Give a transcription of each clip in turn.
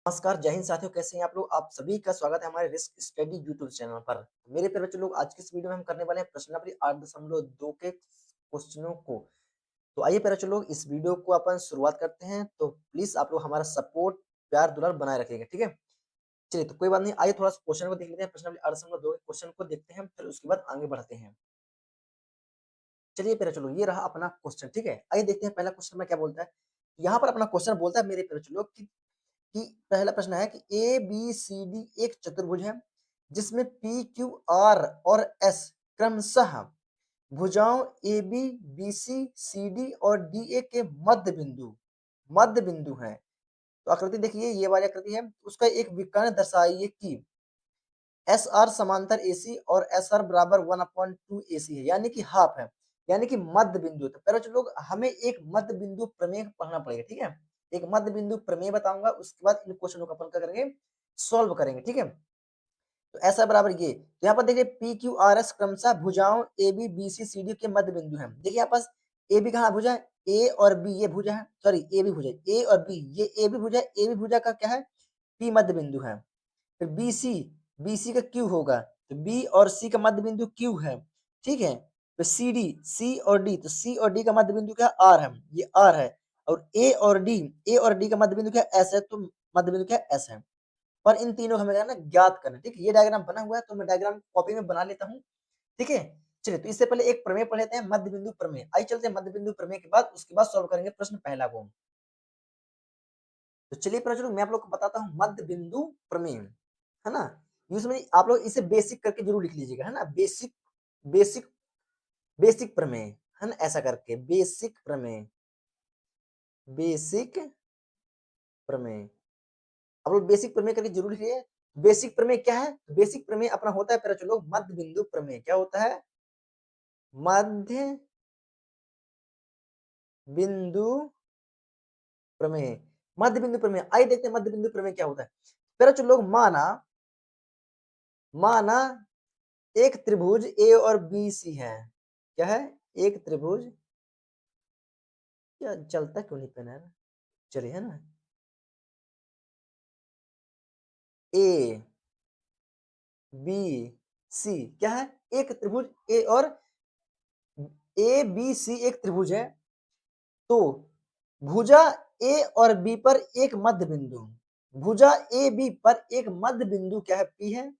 नमस्कार, जय हिंद साथियों, कैसे हैं आप लोग? आप सभी का स्वागत है हमारे रिस्क स्टडी यूट्यूब चैनल पर। मेरे प्यारे बच्चों लोग, आज की इस वीडियो में हम करने वाले हैं प्रश्न नंबर 8.2 के क्वेश्चनों को। तो आइए प्यारे बच्चों लोग, इस वीडियो को अपन शुरुआत करते हैं। तो प्लीज आप लोग हमारा सपोर्ट, प्यार दुलार बनाए रखिएगा, ठीक है? चलिए, तो कोई बात नहीं, आइए थोड़ा सा क्वेश्चन को देख लेते हैं। प्रश्न नंबर 8.2 के क्वेश्चन को देखते हैं, फिर उसके बाद आगे बढ़ते हैं। चलिए प्यारे बच्चों लोग, ये रहा अपना क्वेश्चन, ठीक है? आइए देखते हैं पहला क्वेश्चन में क्या बोलता है। यहाँ पर अपना क्वेश्चन बोलता है मेरे प्यारे बच्चों लोग कि पहला प्रश्न है कि ए बी सी डी एक चतुर्भुज है जिसमें पी क्यू आर और एस क्रमशः भुजाओं A B B C C D और डी ए के मध्य बिंदु हैं। तो आकृति देखिए, ये वाली आकृति है, उसका एक विकर्ण दर्शाइए कि एस आर समांतर ए सी और एस आर बराबर 1/2 ए सी है, यानी कि हाफ है, यानी कि मध्य बिंदु। तो पहले लोग हमें एक मध्य बिंदु प्रमेय पढ़ना पड़ेगा, ठीक है? एक मध्य बिंदु प्रमेय बताऊंगा, उसके बाद इन क्वेश्चनों को अपन क्या करेंगे, सॉल्व करेंगे, ठीक है? तो ऐसा बराबर ये, तो यहाँ पर देखिए पी क्यू आर एस क्रमशः भुजाओं A B B C C D के मध्य बिंदु है। देखिए यहाँ पास ए बी कहाँ भुजा है, ए और बी ये भुजा है, सॉरी ए बी भुजा, ए और बी ये ए बी भुजा, ए बी भुजा का क्या है, पी मध्य बिंदु है। फिर बी सी का क्यू होगा, तो बी और सी का मध्य बिंदु क्यू है, ठीक है? तो सी डी, सी और डी, तो सी और डी का मध्य बिंदु क्या आर है, ये आर है। और ए और डी का मध्य बिंदु क्या एस है, तो मध्य बिंदु क्या एस है। और इन तीनों को हमें ना ज्ञात करना है, ठीक है? ये डायग्राम बना हुआ है, तो मैं डायग्राम कॉपी में बना लेता हूँ, ठीक है? चलिए, तो इससे पहले एक प्रमेय पढ़ लेते हैं, मध्य बिंदु प्रमेय। आइए चलते हैं मध्य बिंदु प्रमेय के बाद, उसके बाद सॉल्व करेंगे प्रश्न पहला को। तो चलिए प्रश्न मैं आप लोग को बताता हूँ मध्य बिंदु प्रमेय, है ना? इसमें आप लोग इसे बेसिक करके जरूर लिख लीजिएगा, है ना? बेसिक बेसिक बेसिक प्रमेय, है ना? ऐसा करके बेसिक प्रमेय, बेसिक प्रमेय आप लोग बेसिक प्रमेय करके जरूर लिखिए। बेसिक प्रमेय क्या है? बेसिक प्रमेय अपना होता है पहले चलो मध्य बिंदु प्रमेय। क्या होता है? मध्य बिंदु प्रमेय। मध्य बिंदु प्रमेय, आइए देखते हैं मध्य बिंदु प्रमेय क्या होता है। पहले चलो लोग, माना माना एक त्रिभुज ए और बी सी है। क्या है? एक त्रिभुज, क्या चलता क्यों नहीं पेन यार? चलिए, है ना? ए बी सी क्या है? एक त्रिभुज ए और ए बी सी एक त्रिभुज है। तो भुजा ए और बी पर एक मध्य बिंदु, भुजा ए बी पर एक मध्य बिंदु क्या है, पी है।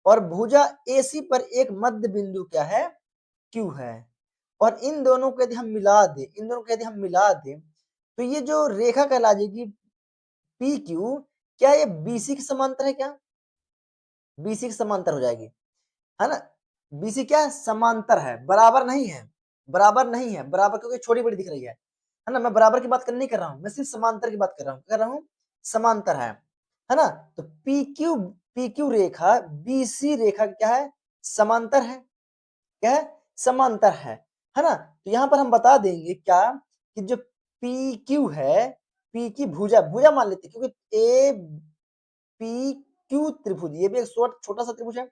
और भुजा ए सी पर एक मध्य बिंदु क्या है, क्यू है। और इन दोनों को यदि हम मिला दें, इन दोनों को यदि हम मिला दें, तो ये जो रेखा कहला जाएगी पी क्यू, क्या ये बीसी के समांतर है? क्या बीसी के समांतर हो जाएगी, है ना? बीसी क्या है? समांतर है, बराबर नहीं है, बराबर नहीं है, बराबर क्योंकि छोटी बड़ी दिख रही है ना? मैं बराबर की बात नहीं कर रहा हूं, मैं सिर्फ समांतर की बात कर रहा हूं, कर रहा हूं समांतर है ना? तो पी क्यू रेखा बीसी रेखा क्या है? समांतर है। क्या है? समांतर है ना? तो यहां पर हम बता देंगे क्या, कि जो पी क्यू है, पी की भुजा, भुजा मान लेते हैं, क्योंकि ए पी क्यू त्रिभुज, ये भी एक छोटा सा त्रिभुज है।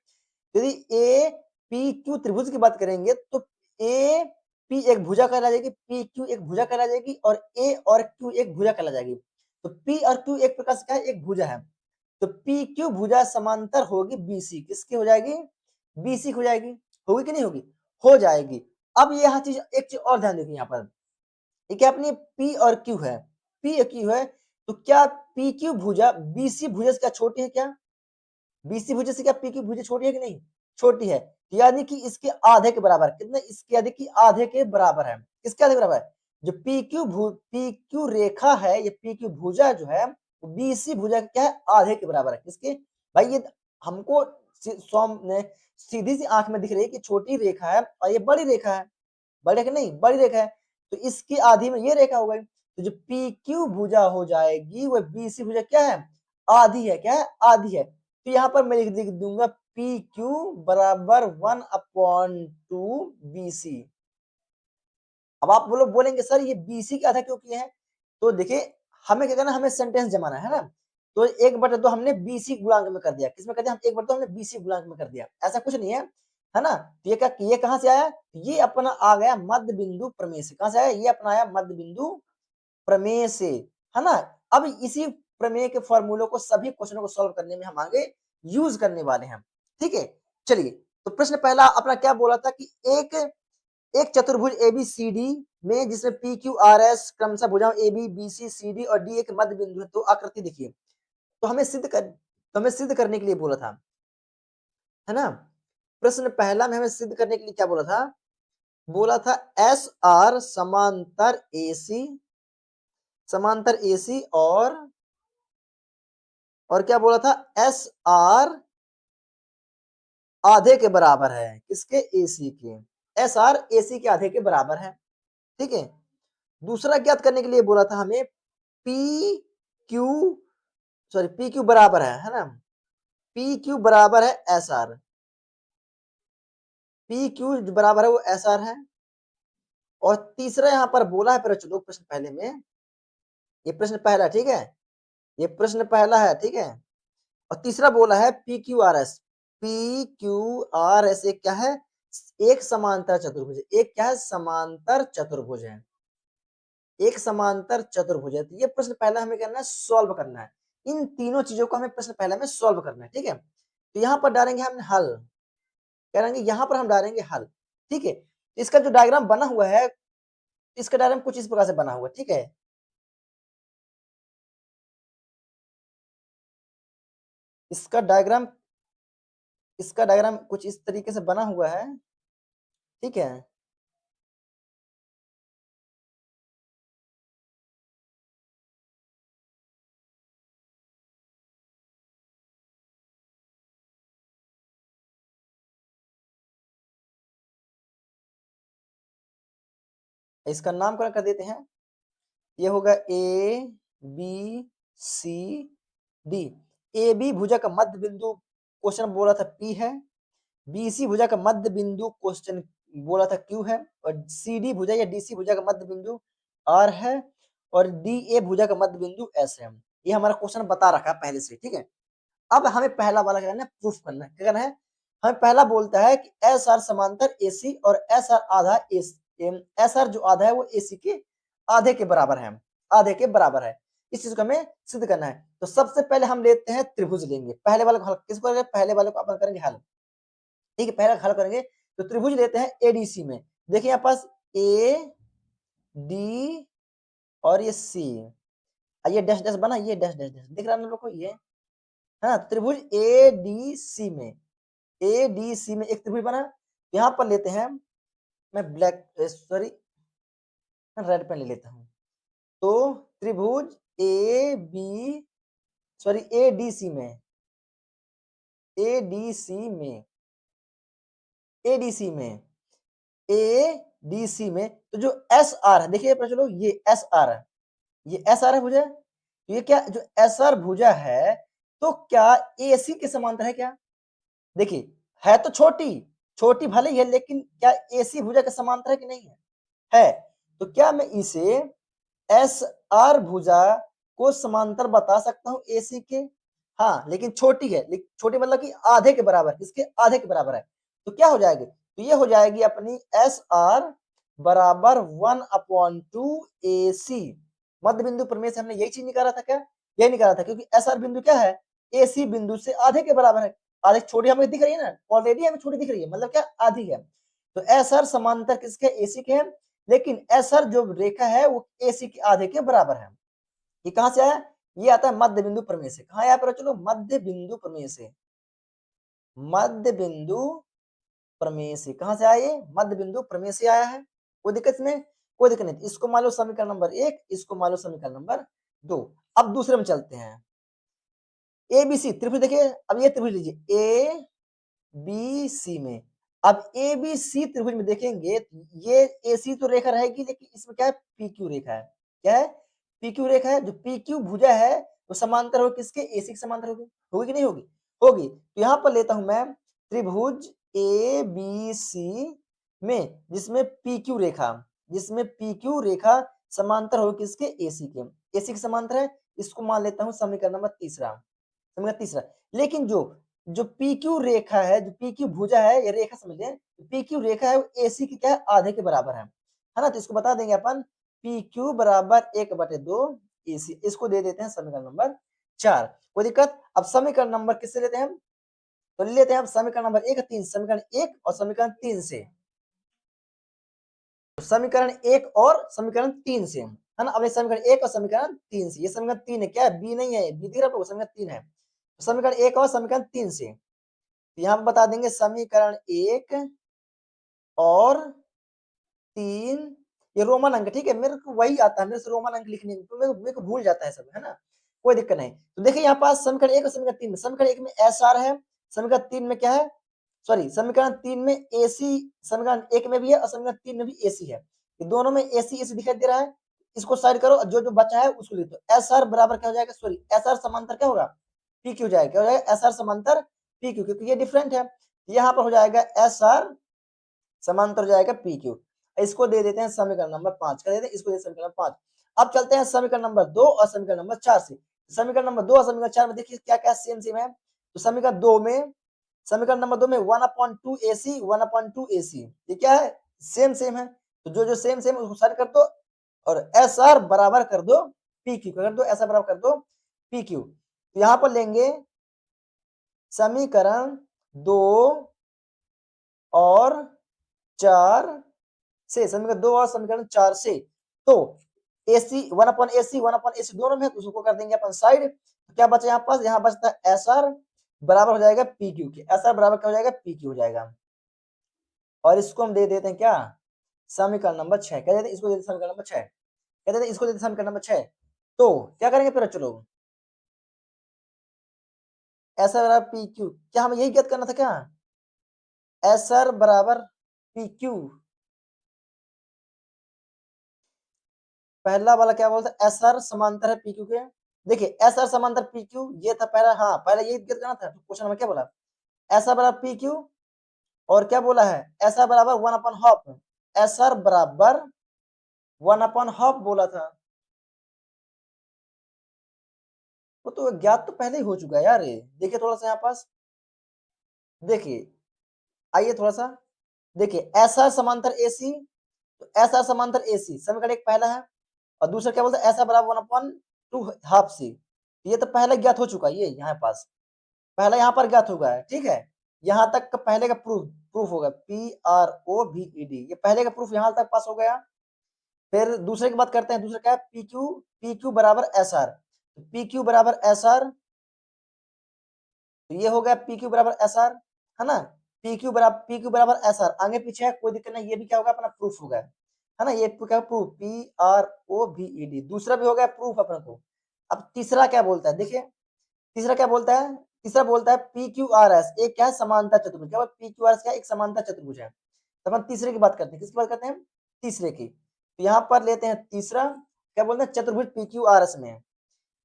यदि ए पी क्यू त्रिभुज की बात करेंगे, तो ए पी एक भुजा कहला जाएगी, पी क्यू एक भुजा कहला जाएगी, और ए और क्यू एक भुजा कहला जाएगी। तो पी और क्यू एक प्रकार से क्या है? एक भुजा है। तो पी क्यू भुजा समांतर होगी बीसी, किसकी हो जाएगी? बीसी हो जाएगी। होगी कि नहीं होगी? हो जाएगी। अब यह चीज, एक चीज और ध्यान देखिए यहाँ पर, ये क्या अपनी पी और क्यू है, पी और क्यू है, तो क्या पी क्यू भुजा बीसी भुजा से क्या छोटी है? क्या बीसी भुजा से क्या पी क्यू भुजा छोटी है कि नहीं? छोटी है। यानी कि इसके आधे के बराबर, कितने? इसके आधे की आधे के बराबर है। किसके आधे के बराबर है? जो पी क्यू रेखा है, ये पी क्यू भुजा जो है, बीसी भुजा क्या है? आधे के बराबर है। किसके? भाई ये हमको सीधी सी आंख में दिख रही है कि छोटी रेखा है और ये बड़ी रेखा है। बड़ी रेखा नहीं, बड़ी रेखा है, तो इसकी आधी में ये रेखा हो गई। तो जो पी क्यू भुजा हो जाएगी, वो बीसी भुजा क्या है? आधी है। क्या है? आधी है। तो यहाँ पर मैं लिख दूंगा पी क्यू बराबर 1/2 बीसी। अब आप लोग बोलेंगे सर ये बीसी का आधा क्यों किए हैं? तो देखिए, हमें क्या करना, हमें सेंटेंस जमाना है ना। तो 1/2 हमने बीसी गुणांक में कर दिया। किसमें कर दिया? हम 1/2 हमने बीसी गुणांक में कर दिया। ऐसा कुछ नहीं है ना? तो ये कहां से आया? ये अपना आ गया मध्य बिंदु प्रमेय से। कहां से आया? ये अपना आया मध्य बिंदु प्रमेय से, है ना? अब इसी प्रमेय के फॉर्मूलों को, सभी क्वेश्चनों को सॉल्व करने में हम आगे यूज करने वाले हैं। ठीक है, चलिए, तो प्रश्न पहला अपना क्या बोला था कि एक एक चतुर्भुज एबीसीडी में जिसमें पी क्यू आर एस क्रमशः भुजाओं A B B C C D और डी एक मध्य बिंदु है, तो आकृति देखिए। तो हमें सिद्ध करने के लिए बोला था, है ना। प्रश्न पहला में हमें सिद्ध करने के लिए क्या बोला था एस आर समांतर एसी और क्या बोला था, एस आर आधे के बराबर है, किसके, एसी के। एस आर एसी के आधे के बराबर है। ठीक है, दूसरा ज्ञात करने के लिए बोला था हमें पी क्यू पी क्यू बराबर है ना, पी क्यू बराबर है एस आर, पी क्यू बराबर है वो एस आर है। और तीसरा यहाँ पर बोला है, पर चलो प्रश्न पहले में, ये प्रश्न पहला, ठीक है, ये प्रश्न पहला है, ठीक है। और तीसरा बोला है P Q R S, P Q R S एक क्या है, एक समांतर चतुर्भुज, एक क्या है, समांतर चतुर्भुज है, एक समांतर चतुर्भुज है। तो ये प्रश्न पहला हमें करना है, सॉल्व करना है, इन तीनों चीजों को हमें प्रश्न पहला में सॉल्व करना है। ठीक है, तो यहाँ पर डालेंगे हम हल, करेंगे यहाँ पर हम डालेंगे हल। ठीक है, इसका जो डायग्राम बना हुआ है, इसका डायग्राम कुछ इस प्रकार से बना हुआ है। ठीक है, इसका डायग्राम कुछ इस तरीके से बना हुआ है। ठीक है, इसका नामकरण कर देते हैं, ये होगा A B C D. A B भुजा का मध्य बिंदु क्वेश्चन बोला था पी है, बी सी भुजा का मध्य बिंदु क्वेश्चन बोला था क्यू है, और सी डी भुजा या डी सी भुजा का मध्य बिंदु आर है, और डी ए भुजा का मध्य बिंदु एस है। ये हमारा क्वेश्चन बता रखा है पहले से। ठीक है, अब हमें पहला वाला क्या करना है, प्रूफ करना है। क्या करना है, हमें पहला बोलता है कि एस आर समांतर एसी और एस आर आधा एस आर जो आधा है वो एसी के आधे के बराबर है, आधे के बराबर है। इस चीज को हमें सिद्ध करना है। तो सबसे पहले हम लेते हैं त्रिभुज, लेंगे पहले वाले को हल, किसको करेंगे, पहले वाले को अपन करेंगे हल। ठीक है, पहला हल करेंगे, तो त्रिभुज लेते हैं एडीसी में। देखिए यहाँ पास ए डी और ये सी, ये डैश डैश बना, ये डैश डैश डैश दिख रहा है ना लोग को, ये है ना। त्रिभुज एडीसी में, एडीसी में एक त्रिभुज बना। यहाँ पर लेते हैं, मैं ब्लैक सॉरी रेड पेन ले लेता हूँ। तो त्रिभुज ए बी सॉरी एडीसी में, एडीसी में, एडीसी में, एडीसी में, तो जो एस आर है, देखिए चलो ये एस आर है, ये एस आर है भुजा, ये क्या जो एस आर भुजा है, तो क्या एसी के समांतर है क्या, देखिए है तो छोटी, छोटी भले ही है, लेकिन क्या एसी भुजा के समांतर है कि नहीं है। तो क्या मैं इसे एस आर भुजा को समांतर बता सकता हूं एसी के, हाँ, लेकिन छोटी है, छोटी मतलब कि आधे के बराबर, इसके आधे के बराबर है। तो क्या हो जाएगी, तो ये हो जाएगी अपनी एस आर बराबर 1/2 ए सी। मध्य बिंदु प्रमेय से हमने यही चीज निकाला था क्या, यही निकाला था, क्योंकि एस आर बिंदु क्या है, ए सी बिंदु से आधे के बराबर है। आधे छोटी हमें दिख रही है ना, ऑलरेडी हमें छोटी दिख रही है, मतलब क्या आधी है। तो एस आर समांतर किसके, एसी के है, लेकिन एस आर जो रेखा है वो एसी के आधे के बराबर है। ये कहां से आया, ये आता है मध्य बिंदु प्रमेय से। कहां आया पर चलो, मध्य बिंदु प्रमेय से, मध्य बिंदु प्रमेय से कहां से आया, ये मध्य बिंदु प्रमेय से आया है। कोई दिक्कत इसमें, कोई दिक्कत नहीं। इसको मान लो समीकरण नंबर 1, इसको मान लो समीकरण नंबर 2। अब दूसरे में चलते हैं, ए बी सी त्रिभुज देखिए, अब ये त्रिभुज लीजिए ए बी सी में, अब ए बी सी त्रिभुज में देखेंगे ये ए सी तो रेखा रहेगी, लेकिन इसमें क्या है, पी क्यू रेखा है। क्या है, पी क्यू रेखा है। जो पी क्यू भुजा है वो समांतर होगी किसके, एसी के समांतर होगी, होगी कि नहीं होगी, होगी। तो यहाँ पर लेता हूं मैं त्रिभुज ए बी सी में, जिसमें पी क्यू रेखा, जिसमें पी क्यू रेखा समांतर होगी किसके, एसी के समांतर है। इसको मान लेता हूं समीकरण नंबर तीसरा, समीकरण तीसरा। लेकिन जो जो पी क्यू रेखा है, जो पी क्यू भुजा है, ये रेखा समझ लें, पी क्यू रेखा है वो एसी की क्या है, आधे के बराबर है ना। तो इसको बता देंगे अपन पी क्यू बराबर 1/2 एसी, इसको दे देते हैं समीकरण नंबर 4। कोई दिक्कत? अब समीकरण नंबर किससे लेते हैं हम? तो लेते हैं हम समीकरण नंबर 1 3, समीकरण 1 और समीकरण 3 से। तो समीकरण 1 और समीकरण 3 से, है ना। अब ये समीकरण 1 और समीकरण 3 से, ये समीकरण 3 है, क्या है? बी नहीं है, बी दिख रहा है आपको, समीकरण 3 है। तो समीकरण 1 और समीकरण 3 से यहां बता देंगे समीकरण 1 और 3, ये रोमन अंक, ठीक है, मेरे को वही आता है, मेरे से रोमन अंक लिखने तो मेरे को भूल जाता है सब, है ना, कोई दिक्कत नहीं। तो देखिए यहाँ पास समीकरण 1 और समीकरण 3 में, समीकरण 1 में एस आर है, समीकरण 3 में क्या है, सॉरी समीकरण 3 में एसी, समीकरण 1 में भी है और समीकरण 3 में भी एसी है, ये दोनों में एसी एसी दिखाई दे रहा है। इसको साइड करो, जो जो बचा है उसको लिख दो। एस आर बराबर क्या हो जाएगा, सॉरी एस आर समांतर क्या होगा, पी क्यू जाएगा, क्या हो जाएगा, एस आर समांतर पी क्यू, क्योंकि ये डिफरेंट है। यहाँ पर हो जाएगा एस आर समांतर हो जाएगा पी क्यू। इसको दे देते हैं समीकरण नंबर 5, कर देते हैं इसको, समीकरण नंबर 5। अब चलते हैं समीकरण नंबर 2 और समीकरण नंबर 4 से। समीकरण नंबर 2 और समीकरण 4 में देखिए क्या क्या सेम सेम है। तो समीकरण 2 में, समीकरण नंबर 2 में 1/2 AC 1/2 AC, ये क्या है, सेम सेम है। तो जो जो सेम सेम उसको साइड कर दो और एस आर बराबर कर दो पी क्यू, कर दो एस आर बराबर कर दो पी क्यू। तो यहां पर लेंगे समीकरण 2 और 4 से, समीकरण 2 और समीकरण 4 से, तो AC 1/AC 1/AC दोनों में, उसको कर देंगे अपन साइड। तो क्या बचा यहाँ पास, यहाँ बचता है एस आर बराबर हो जाएगा पी क्यू के, एस आर बराबर क्या हो जाएगा, पी क्यू हो जाएगा। और इसको हम दे देते हैं क्या, समीकरण नंबर 6, क्या देते हैं इसको, देते समीकरण नंबर 6, क्या देते हैं इसको, देते समीकरण नंबर 6। तो क्या करेंगे फिर, चलो एस आर बराबर पी क्यू, क्या हमें यही ज्ञात करना था क्या, एस आर बराबर पी क्यू, पहला वाला क्या बोलता है, एस आर समांतर है पी क्यू के। देखिए एस आर समांतर पी क्यू, ये था पहला, हाँ पहला यही ज्ञात करना था। क्वेश्चन में क्या बोला, एस आर बराबर पी क्यू, और क्या बोला है, एस आर बराबर 1/2, एस आर बराबर 1/2 बोला था। वो तो ज्ञात तो पहले ही हो चुका है यार ये। देखिए थोड़ा सा यहाँ पास, देखिए आइए थोड़ा सा, देखिए एस आर समांतर एसी, तो एस आर समांतर एसी समीकरण एक पहला है, और दूसरा क्या बोलता है, एस आर बराबर 1/2 सी, ये तो पहले ज्ञात हो चुका है, ये यहाँ पास पहला यहाँ पर ज्ञात होगा है, ठीक है। यहाँ तक का पहले का प्रूफ प्रूफ होगा, PROVED, ये पहले का प्रूफ यहाँ तक पास हो गया। फिर दूसरे की बात करते हैं, दूसरा क्या है, PQ बराबर एस आर, PQ बराबर एस आर, तो ये हो गया PQ बराबर एस आर, है ना, PQ बराबर एस आर, आगे पीछे है कोई दिक्कत नहीं, ये भी क्या होगा अपना प्रूफ होगा, है ना, ये क्या प्रूफ, PROVED, दूसरा भी हो गया प्रूफ अपने को। अब तीसरा क्या बोलता है, देखिए तीसरा क्या बोलता है, तीसरा बोलता है PQRS, एक क्या है, समांतर चतुर्भुज, क्या PQRS क्या है, एक समांतर चतुर्भुज है। तो अपन तीसरे की बात करते हैं, किसकी बात करते हैं, तीसरे की। तो यहाँ पर लेते हैं तीसरा, क्या बोलते हैं, चतुर्भुज PQRS में।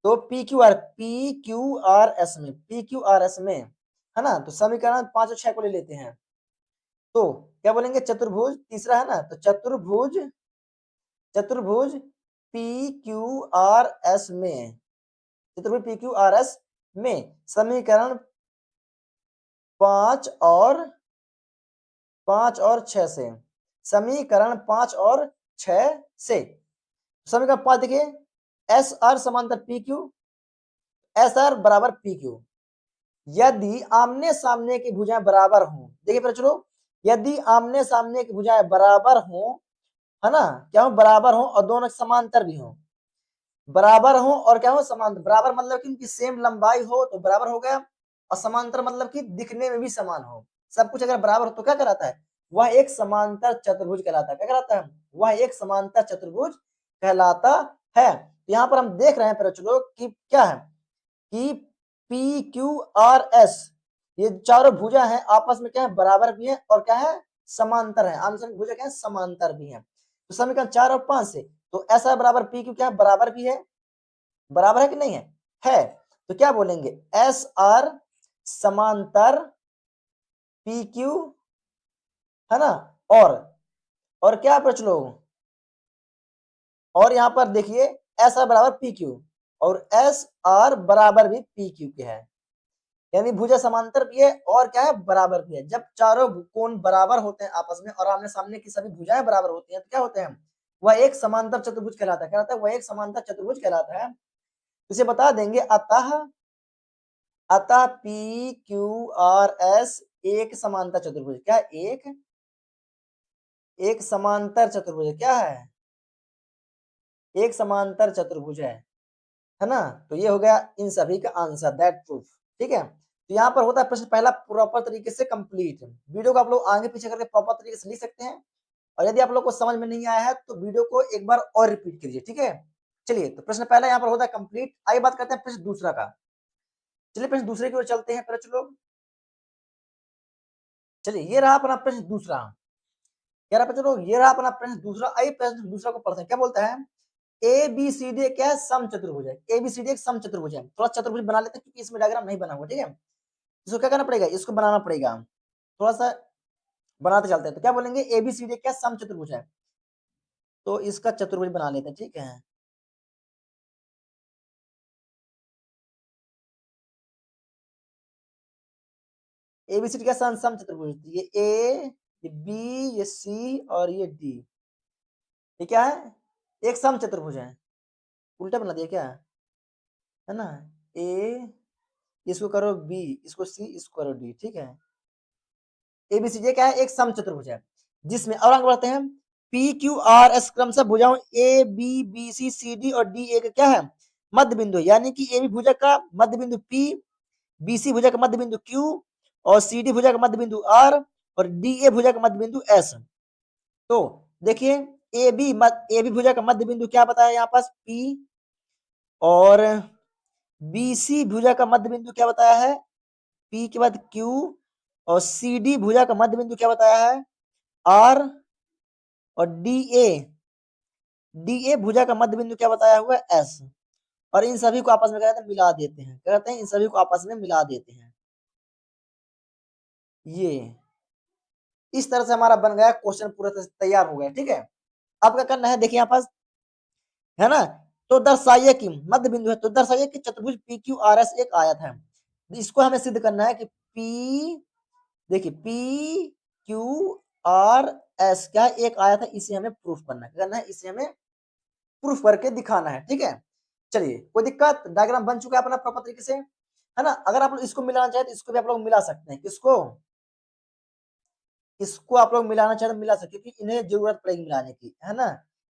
तो PQRS में, PQRS में, है ना, तो समीकरण 5 और 6 को ले लेते हैं। तो क्या बोलेंगे, चतुर्भुज तीसरा है ना, तो चतुर्भुज, चतुर्भुज PQRS में, चतुर्भुज PQRS में समीकरण 5 और 6 से, समीकरण 5 और 6 से, समीकरण 5 देखिए, एस आर समांतर पी क्यू, एस आर बराबर पी क्यू, यदि आमने सामने की भुजाएं बराबर हों, देखिए फिर चलो, यदि आमने सामने की भुजाएं बराबर हों, है ना, क्या हो, बराबर हो और दोनों समांतर भी हो, बराबर हो और क्या हो, समांतर, बराबर मतलब कि इनकी सेम लंबाई हो तो बराबर हो गया, और समांतर मतलब कि दिखने में भी समान हो, सब कुछ अगर बराबर हो तो क्या कहलाता है, वह एक समांतर चतुर्भुज कहलाता है, क्या कहलाता है, वह एक समांतर चतुर्भुज कहलाता है। यहाँ पर हम देख रहे हैं पर चलो कि क्या है, कि पी क्यू आर एस, ये चारों भुजा हैं आपस में क्या है, बराबर भी है और क्या है, समांतर है, आमने भुजा क्या है, समांतर भी है। तो समीकरण 4 और 5 से, तो एस आर बराबर पी क्यू क्या है, बराबर भी है, बराबर है कि नहीं है, तो क्या बोलेंगे, एस आर समांतर पी क्यू, है ना, और क्या प्रश्न लोग, और यहां पर देखिए एस आर बराबर पी क्यू, और एस आर बराबर भी पी क्यू के है, यानी भुजा समांतर भी है और क्या है, बराबर भी है। जब चारों कोण बराबर होते हैं आपस में और आमने सामने की सभी भुजाएं बराबर होती हैं तो क्या होते हैं, वह एक समांतर चतुर्भुज कहलाता है, क्या कहलाता है, वह एक समांतर चतुर्भुज कहलाता है। इसे बता देंगे, अतः अतः पी क्यू आर एस एक समांतर चतुर्भुज। क्या एक समांतर चतुर्भुज क्या है? एक समांतर चतुर्भुज है ना। तो ये हो गया इन सभी का आंसर, दैट प्रूफ। ठीक है, तो यहाँ पर होता है प्रश्न पहला प्रॉपर तरीके से कंप्लीट। वीडियो को आप लोग आगे पीछे करके प्रॉपर तरीके से लिख सकते हैं, और यदि आप लोग को समझ में नहीं आया है तो वीडियो को एक बार और रिपीट कीजिए। ठीक है, चलिए, तो प्रश्न पहला यहाँ पर होता है कंप्लीट। आइए बात करते हैं प्रश्न दूसरा का। चलिए प्रश्न दूसरे की ओर चलते हैं पहले लोग। चलिए, ये रहा अपना प्रश्न दूसरा। कह रहा चलो ये रहा अपना प्रश्न दूसरा। आइए प्रश्न दूसरा को पढ़ते हैं। क्या बोलता है? ए बी सी डी क्या है? सम चतुर्भुज है। ए बी सी डी एक सम चतुर्भुज है। थोड़ा चतुर्भुज बना लेते हैं क्योंकि इसमें डायग्राम नहीं बना हुआ। ठीक है, इसको क्या करना पड़ेगा? इसको बनाना पड़ेगा। थोड़ा सा बनाते चलते हैं। तो क्या बोलेंगे? ए बी सी डी क्या सम चतुर्भुज है, तो इसका चतुर्भुज बना लेते हैं। ठीक है, ए बी सी डी क्या सम चतुर्भुज, ये ए, ये बी, ये सी और ये डी, ये क्या है? एक सम चतुर्भुज है। उल्टा बना दिया क्या है ना? ए, इसको करो बी, इसको सी, इसको करो डी। ठीक है, एबीसीडी क्या है? एक सम चतुर्भुज है जिसमें, और आगे बढ़ते हैं, पी क्यू आर एस क्रमशः भुजाओं A B B C C D और डी ए का क्या है? मध्य बिंदु। यानी कि ए बी भुजा का मध्य बिंदु पी, बी सी भुजा का मध्य बिंदु क्यू, और सी डी भुजा का मध्य बिंदु आर, और डी ए भुजा का मध्य बिंदु एस। तो देखिए, ए बी भुजा का मध्य बिंदु क्या बताया यहाँ पास? पी, और बी सी भुजा का मध्य बिंदु क्या बताया है? पी के बाद क्यू, और सी डी भुजा का मध्य बिंदु क्या बताया है? आर, और डी ए भुजा का मध्य बिंदु क्या बताया हुआ है? एस। और इन सभी को आपस में कहते हैं मिला देते हैं। क्या कहते हैं? इन सभी को आपस में मिला देते हैं। ये इस तरह से हमारा बन गया क्वेश्चन, पूरा तैयार हो गया। ठीक है, अब क्या करना है? देखिए यहाँ पास है ना, तो दर्शाइए कि मध्य बिंदु है, तो दर्शाइए कि चतुर्भुज पी क्यू आर एस एक आयत है। इसको हमें सिद्ध करना है कि पी, देखिए पी क्यू आर एस क्या एक आयत है, इसे हमें प्रूफ करना है, इसे हमें प्रूफ करके दिखाना है। ठीक है, चलिए, कोई दिक्कत? डायग्राम बन चुका है अपना प्रॉपर तरीके से, है ना। अगर आप लोग इसको मिलाना चाहे तो इसको भी आप लोग मिला सकते हैं। किसको? इसको आप लोग मिलाना चाहे तो मिला सकते हैं, क्योंकि इन्हें जरूरत पड़ेगी मिलाने की, है ना।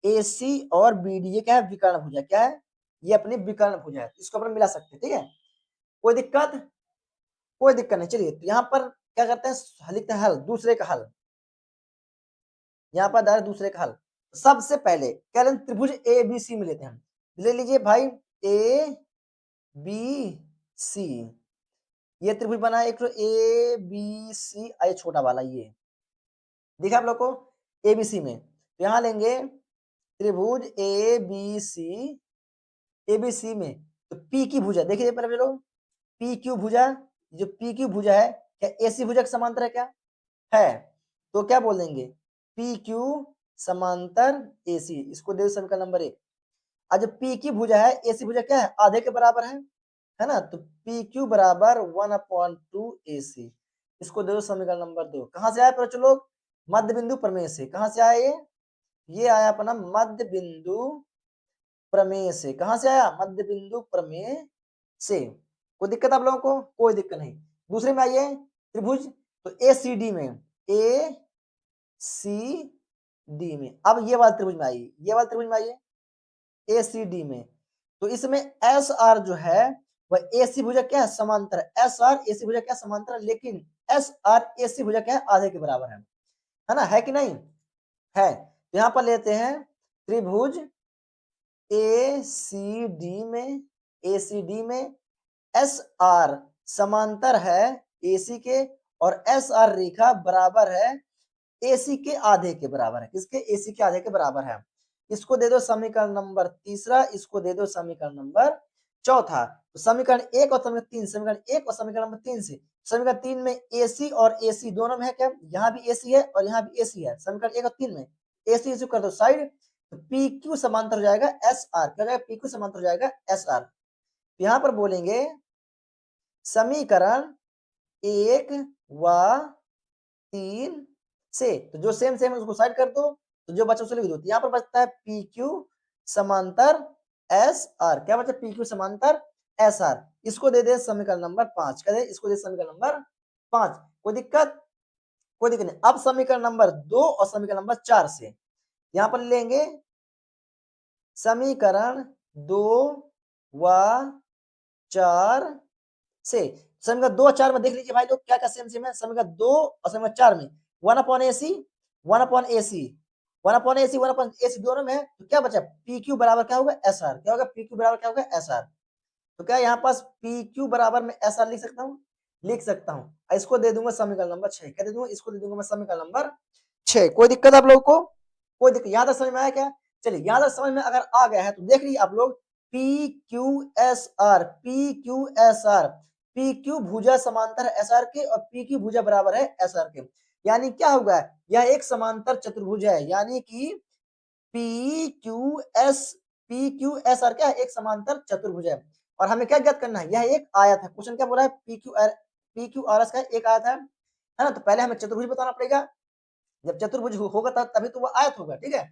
ए सी और बी डी, ये क्या है? विकर्ण भुजा। क्या है? ये अपनी विकर्ण भुजा है, इसको अपन मिला सकते हैं। ठीक है, कोई दिक्कत? कोई दिक्कत नहीं। चलिए, तो यहाँ पर क्या करते हैं? लिखते हैं हल, दूसरे का हल। यहाँ पर दायरे दूसरे का हल। सबसे पहले क्या लें? त्रिभुज ए बी सी में लेते हैं। ले लीजिए भाई, ए बी सी, ये त्रिभुज बना है एक तो ए बी सी, आई छोटा वाला ये दिखा आप लोग को ए बी सी में। तो यहाँ लेंगे त्रिभुज ए बी सी, ए बी सी में तो पी की भुजा देखिए पहले लोग, पी क्यू भुजा, जो पी क्यू भुजा है क्या ए सी भुजा के समांतर है? क्या है? तो क्या बोल देंगे? पी क्यू समांतर ए सी, इसको दे समीकरण नंबर 1। आज जो पी की भुजा है, ए सी भुजा क्या है? आधे के बराबर है ना। तो पी क्यू बराबर 1/2 ए सी, इसको दे दो समीकरण नंबर 2। कहां से आया बच्चों लोग? मध्य बिंदु प्रमेय से। कहां से आया ये आया अपना मध्य बिंदु प्रमेय से। कहां से आया? मध्य बिंदु प्रमेय से। कोई दिक्कत आप लोगों को? कोई दिक्कत नहीं। दूसरे में आइए, त्रिभुज, तो ए सी डी में, ए सी डी में, अब ये वाला त्रिभुज में आइए, ये वाला त्रिभुज में आइए, ए सी डी में। तो इसमें एस आर जो है वह ए सी भुजा क्या है? समांतर है। एस आर ए सी भुजा क्या? समांतर है, लेकिन एस आर ए सी भुजा क्या है? आधे के बराबर है ना, है कि नहीं? है। तो यहाँ पर लेते हैं त्रिभुज ए सी डी में, ए सी डी में एस आर समांतर है ए सी के, और एस आर रेखा बराबर है एसी के आधे के बराबर है। किसके? एसी के आधे के बराबर है। इसको दे दो समीकरण नंबर तीसरा, इसको दे दो समीकरण नंबर चौथा। तो समीकरण 1 और समीकरण 3, समीकरण 1 और समीकरण नंबर 3 से, समीकरण 3 में एसी और एसी दोनों में है क्या? यहाँ भी एसी है और यहाँ भी एसी है। समीकरण 1 और 3 में एसी एसी कर दो साइड, तो पी क्यू समांतर हो जाएगा एस आर। क्या हो जाएगा? पी क्यू समांतर हो जाएगा एस आर। यहाँ पर बोलेंगे समीकरण 1 व 3 से, तो जो सेम सेम है उसको साइड कर दो, तो जो बचा उसे लिख दो। यहाँ पर बचता है पी क्यू समांतर एस आर, क्या बचा, पी क्यू समांतर एस आर। इसको दे दे समीकरण नंबर 5, कह दे इसको दे समीकरण नंबर 5। कोई दिक्कत, कोई दिक्कत नहीं। अब समीकरण नंबर 2 और समीकरण नंबर 4 से यहां पर लेंगे समीकरण 2 व 4 से। समीकरण 2 और 4 में देख लीजिए भाई लोग क्या क्या सेम सेम है। समीकरण 2 और समीकरण 4 में 1 अपॉन ए सी, 1 अपॉन ए सी, 1 अपॉन ए सी, 1 अपॉन ए सी दोनों में है, तो क्या बचा, पी क्यू बराबर क्या होगा, एस आर। क्या होगा, पी क्यू बराबर क्या होगा, एस आर। तो क्या यहाँ पास पी क्यू बराबर में एस आर लिख सकता हूँ, लिख सकता हूँ। इसको दे दूंगा समीकरण नंबर 6, क्या दे दूंगा, इसको दे दूंगा मैं समीकरण नंबर 6। कोई दिक्कत आप लोगों को, कोई दिक्कत, यहाँ तक समझ में आया क्या। चलिए यहाँ तक समझ में अगर आ गया है तो देख लीजिए आप लोग, P Q S R, P Q S R, P Q भुजा समांतर है एस आर के और पी क्यू भुजा बराबर है एस आर के। यानी क्या होगा, यह एक समांतर चतुर्भुज है, यानी कि P Q S, P Q S R क्या है, एक समांतर चतुर्भुज है। और हमें क्या ज्ञात करना है, यह एक आयत है। क्वेश्चन क्या बोला है, पी क्यू आर एस का एक आयत है ना। तो पहले हमें चतुर्भुज बताना पड़ेगा, जब चतुर्भुज होगा तभी तो वो आयत होगा, ठीक है।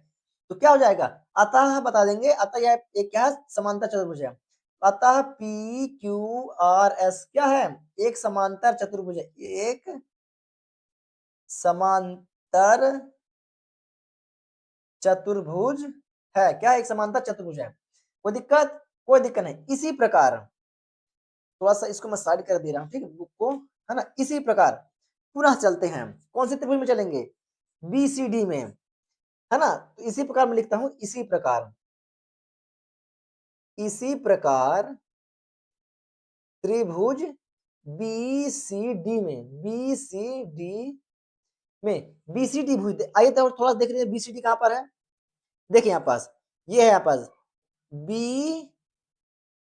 तो क्या हो जाएगा, अतः बता देंगे, अतः यह एक क्या है, समांतर चतुर्भुज है। अतः पी क्यू आर एस क्या है, एक समांतर चतुर्भुज है, एक समांतर चतुर्भुज है। क्या, एक समांतर चतुर्भुज है। कोई दिक्कत, कोई दिक्कत नहीं। इसी प्रकार थोड़ा सा इसको मैं साइड कर दे रहा हूँ, ठीक है, बुक को, है ना। इसी प्रकार पुनः चलते हैं, कौन से त्रिभुज में चलेंगे, बी सी डी में, है ना। तो इसी प्रकार मैं लिखता हूं, इसी प्रकार, इसी प्रकार त्रिभुज बी सी डी में, बी सी डी में, बी सी डी भुज, आइए तो थोड़ा सा देख लीजिए बी सी डी कहां पर है। देखिए यहाँ पास, ये है यहाँ पास बी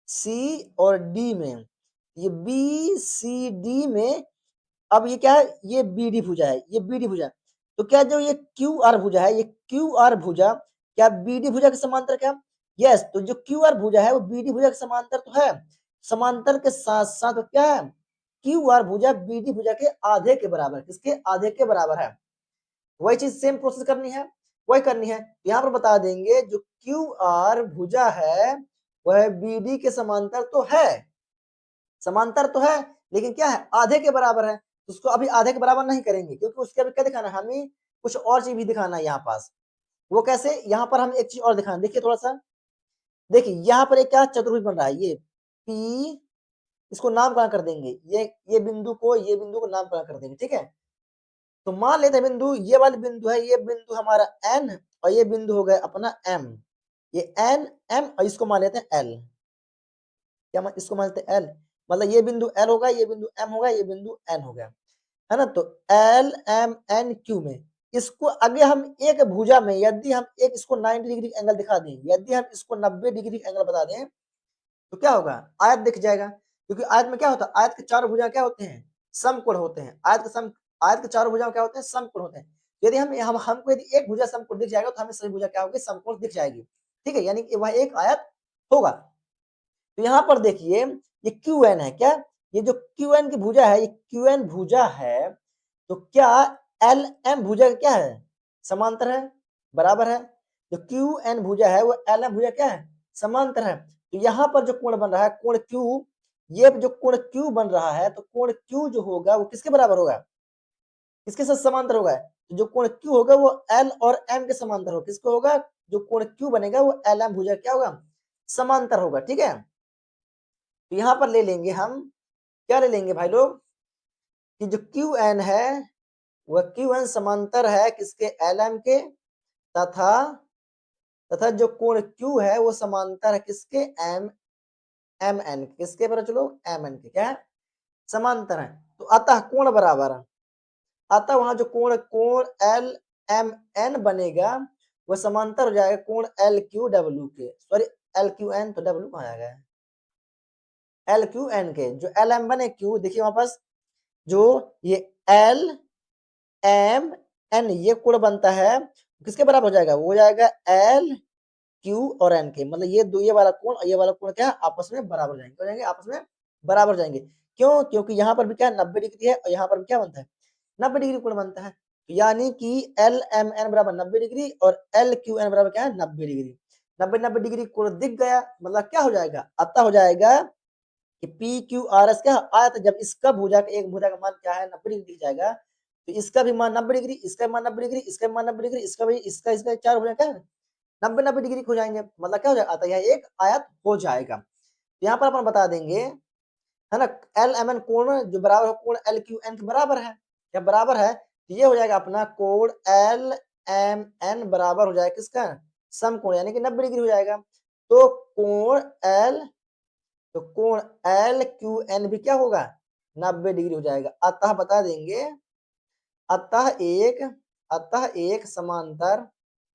सी और डी में, ये बी सी डी में। अब ये क्या है, ये बी डी भुजा है, ये बी डी भुजा। तो क्या जो ये क्यू आर भुजा है, ये क्यू आर भुजा क्या बी डी भुजा के समांतर क्या, यस। तो जो क्यू आर भुजा है वो बी डी भुजा के समांतर तो है, समांतर के साथ साथ क्या है, क्यू आर भुजा बी डी भुजा के आधे के बराबर, किसके आधे के बराबर है। वही चीज सेम प्रोसेस करनी है, वही करनी है। यहाँ पर बता देंगे जो क्यू आर भुजा है वह बी डी के समांतर तो है, समांतर तो है, लेकिन क्या है, आधे के बराबर है। तो उसको अभी आधे के बराबर नहीं करेंगे, क्योंकि उसके अभी क्या दिखाना है, हमें कुछ और चीज भी दिखाना है यहाँ पास। वो कैसे, यहाँ पर हम एक चीज और दिखाना, देखिए थोड़ा सा, देखिए यहाँ पर एक क्या चतुर्भुज बन रहा है, ये पी, इसको नामकरण कर देंगे, ये बिंदु को नामकरण कर देंगे, ठीक है। तो मान लेते हैं बिंदु, ये वाली बिंदु है, ये बिंदु हमारा एन, और ये बिंदु हो गया अपना एम, ये एन एम, और इसको मान लेते हैं एल। क्या इसको मान लेते हैं एल, मतलब ये बिंदु एल होगा, ये बिंदु एम होगा, ये बिंदु एन हो गया, है ना। तो एल एम एन क्यू में, इसको आगे हम एक भुजा में यदि हम एक इसको 90 डिग्री एंगल दिखा दें, यदि हम इसको 90 डिग्री एंगल बता दें, तो क्या होगा, आयत दिख जाएगा। क्योंकि आयत में क्या होता है, आयत के चारों भुजा क्या होते हैं, समकोण होते हैं। आयत के चारों भुजा क्या होते हैं, समकोण होते हैं। यदि हमको यदि एक भुजा समकोण दिख जाएगा तो हमें सभी भुजा क्या होगी, समकोण दिख जाएगी, ठीक है, यानी कि वह एक आयत होगा। तो यहाँ पर देखिए ये क्यू एन है, क्या, ये जो क्यू एन की भुजा है, ये क्यू एन भुजा है। तो क्या एल एम भुजा क्या है, समांतर है, बराबर है। जो क्यू एन भुजा है वो एल एम भुजा क्या है, समांतर है। तो यहाँ पर जो कोण बन रहा है, कोण क्यू, ये जो कोण क्यू बन रहा है, तो कोण क्यू जो होगा वो किसके बराबर होगा, किसके साथ समांतर होगा। तो जो कोण क्यू होगा वो एल और एम के समांतर होगा, किसको होगा, जो कोण क्यू बनेगा वो एल एम भुजा क्या होगा, समांतर होगा, ठीक है। तो यहाँ पर ले लेंगे हम, क्या ले लेंगे भाई लोग, कि जो क्यू एन है वह क्यू एन समांतर है किसके, एल एम के, तथा तथा जो कोण क्यू है वो समांतर है किसके, एम एम एन, किसके पर चलो, एम एन के, क्या है, समांतर है। तो अतः कोण बराबर है, अतः वहां जो कोण कोण एल एम एन बनेगा वह समांतर हो जाएगा कोण एल क्यू डब्ल्यू के, सॉरी एल क्यू एन, तो डब्ल्यू कहाँ आ गया, एल क्यू एन के। जो एल एम बने क्यू, देखिए वहां पास जो ये एल एम एन ये कोण बनता है, किसके बराबर हो जाएगा, वो हो जाएगा एल क्यू और एन के, मतलब ये दो, ये वाला कोण और ये वाला कोण क्या है, आपस में बराबर हो जाएंगे, हो जाएंगे आपस में बराबर हो जाएंगे। क्यों, क्योंकि यहाँ पर भी क्या 90 डिग्री है और यहाँ पर भी क्या बनता है, 90 डिग्री कोण बनता है। तो यानी कि एल एम एन बराबर 90 डिग्री और एल क्यू एन बराबर क्या है, 90 डिग्री। 90 डिग्री कोण दिख गया, मतलब क्या हो जाएगा, अतः हो जाएगा कि पी क्यू आर एस क्या आया था, जब इसका भुजा का एक भुजा का मान क्या है 90 डिग्री दिख जाएगा, तो इसका भी मान 90 डिग्री, इसका मान 90 डिग्री, इसका मान 90 डिग्री, इसका भी इसका इसका चार हो जाएगा 90 डिग्री हो जाएंगे, मतलब क्या हो जाएगा, अतः यह एक आयत हो जाएगा। यहाँ पर अपन बता देंगे है ना, एल एम एन कोण जो बराबर है कोण एल क्यू एन के बराबर है, क्या बराबर है, तो ये हो जाएगा अपना कोण एल एम एन बराबर हो जाएगा किसका, समकोण यानी कि 90 डिग्री हो जाएगा। तो कोण एल, तो कोण एल क्यू एन भी क्या होगा 90 डिग्री हो जाएगा। अतः बता देंगे, अतः एक, अतः एक समांतर,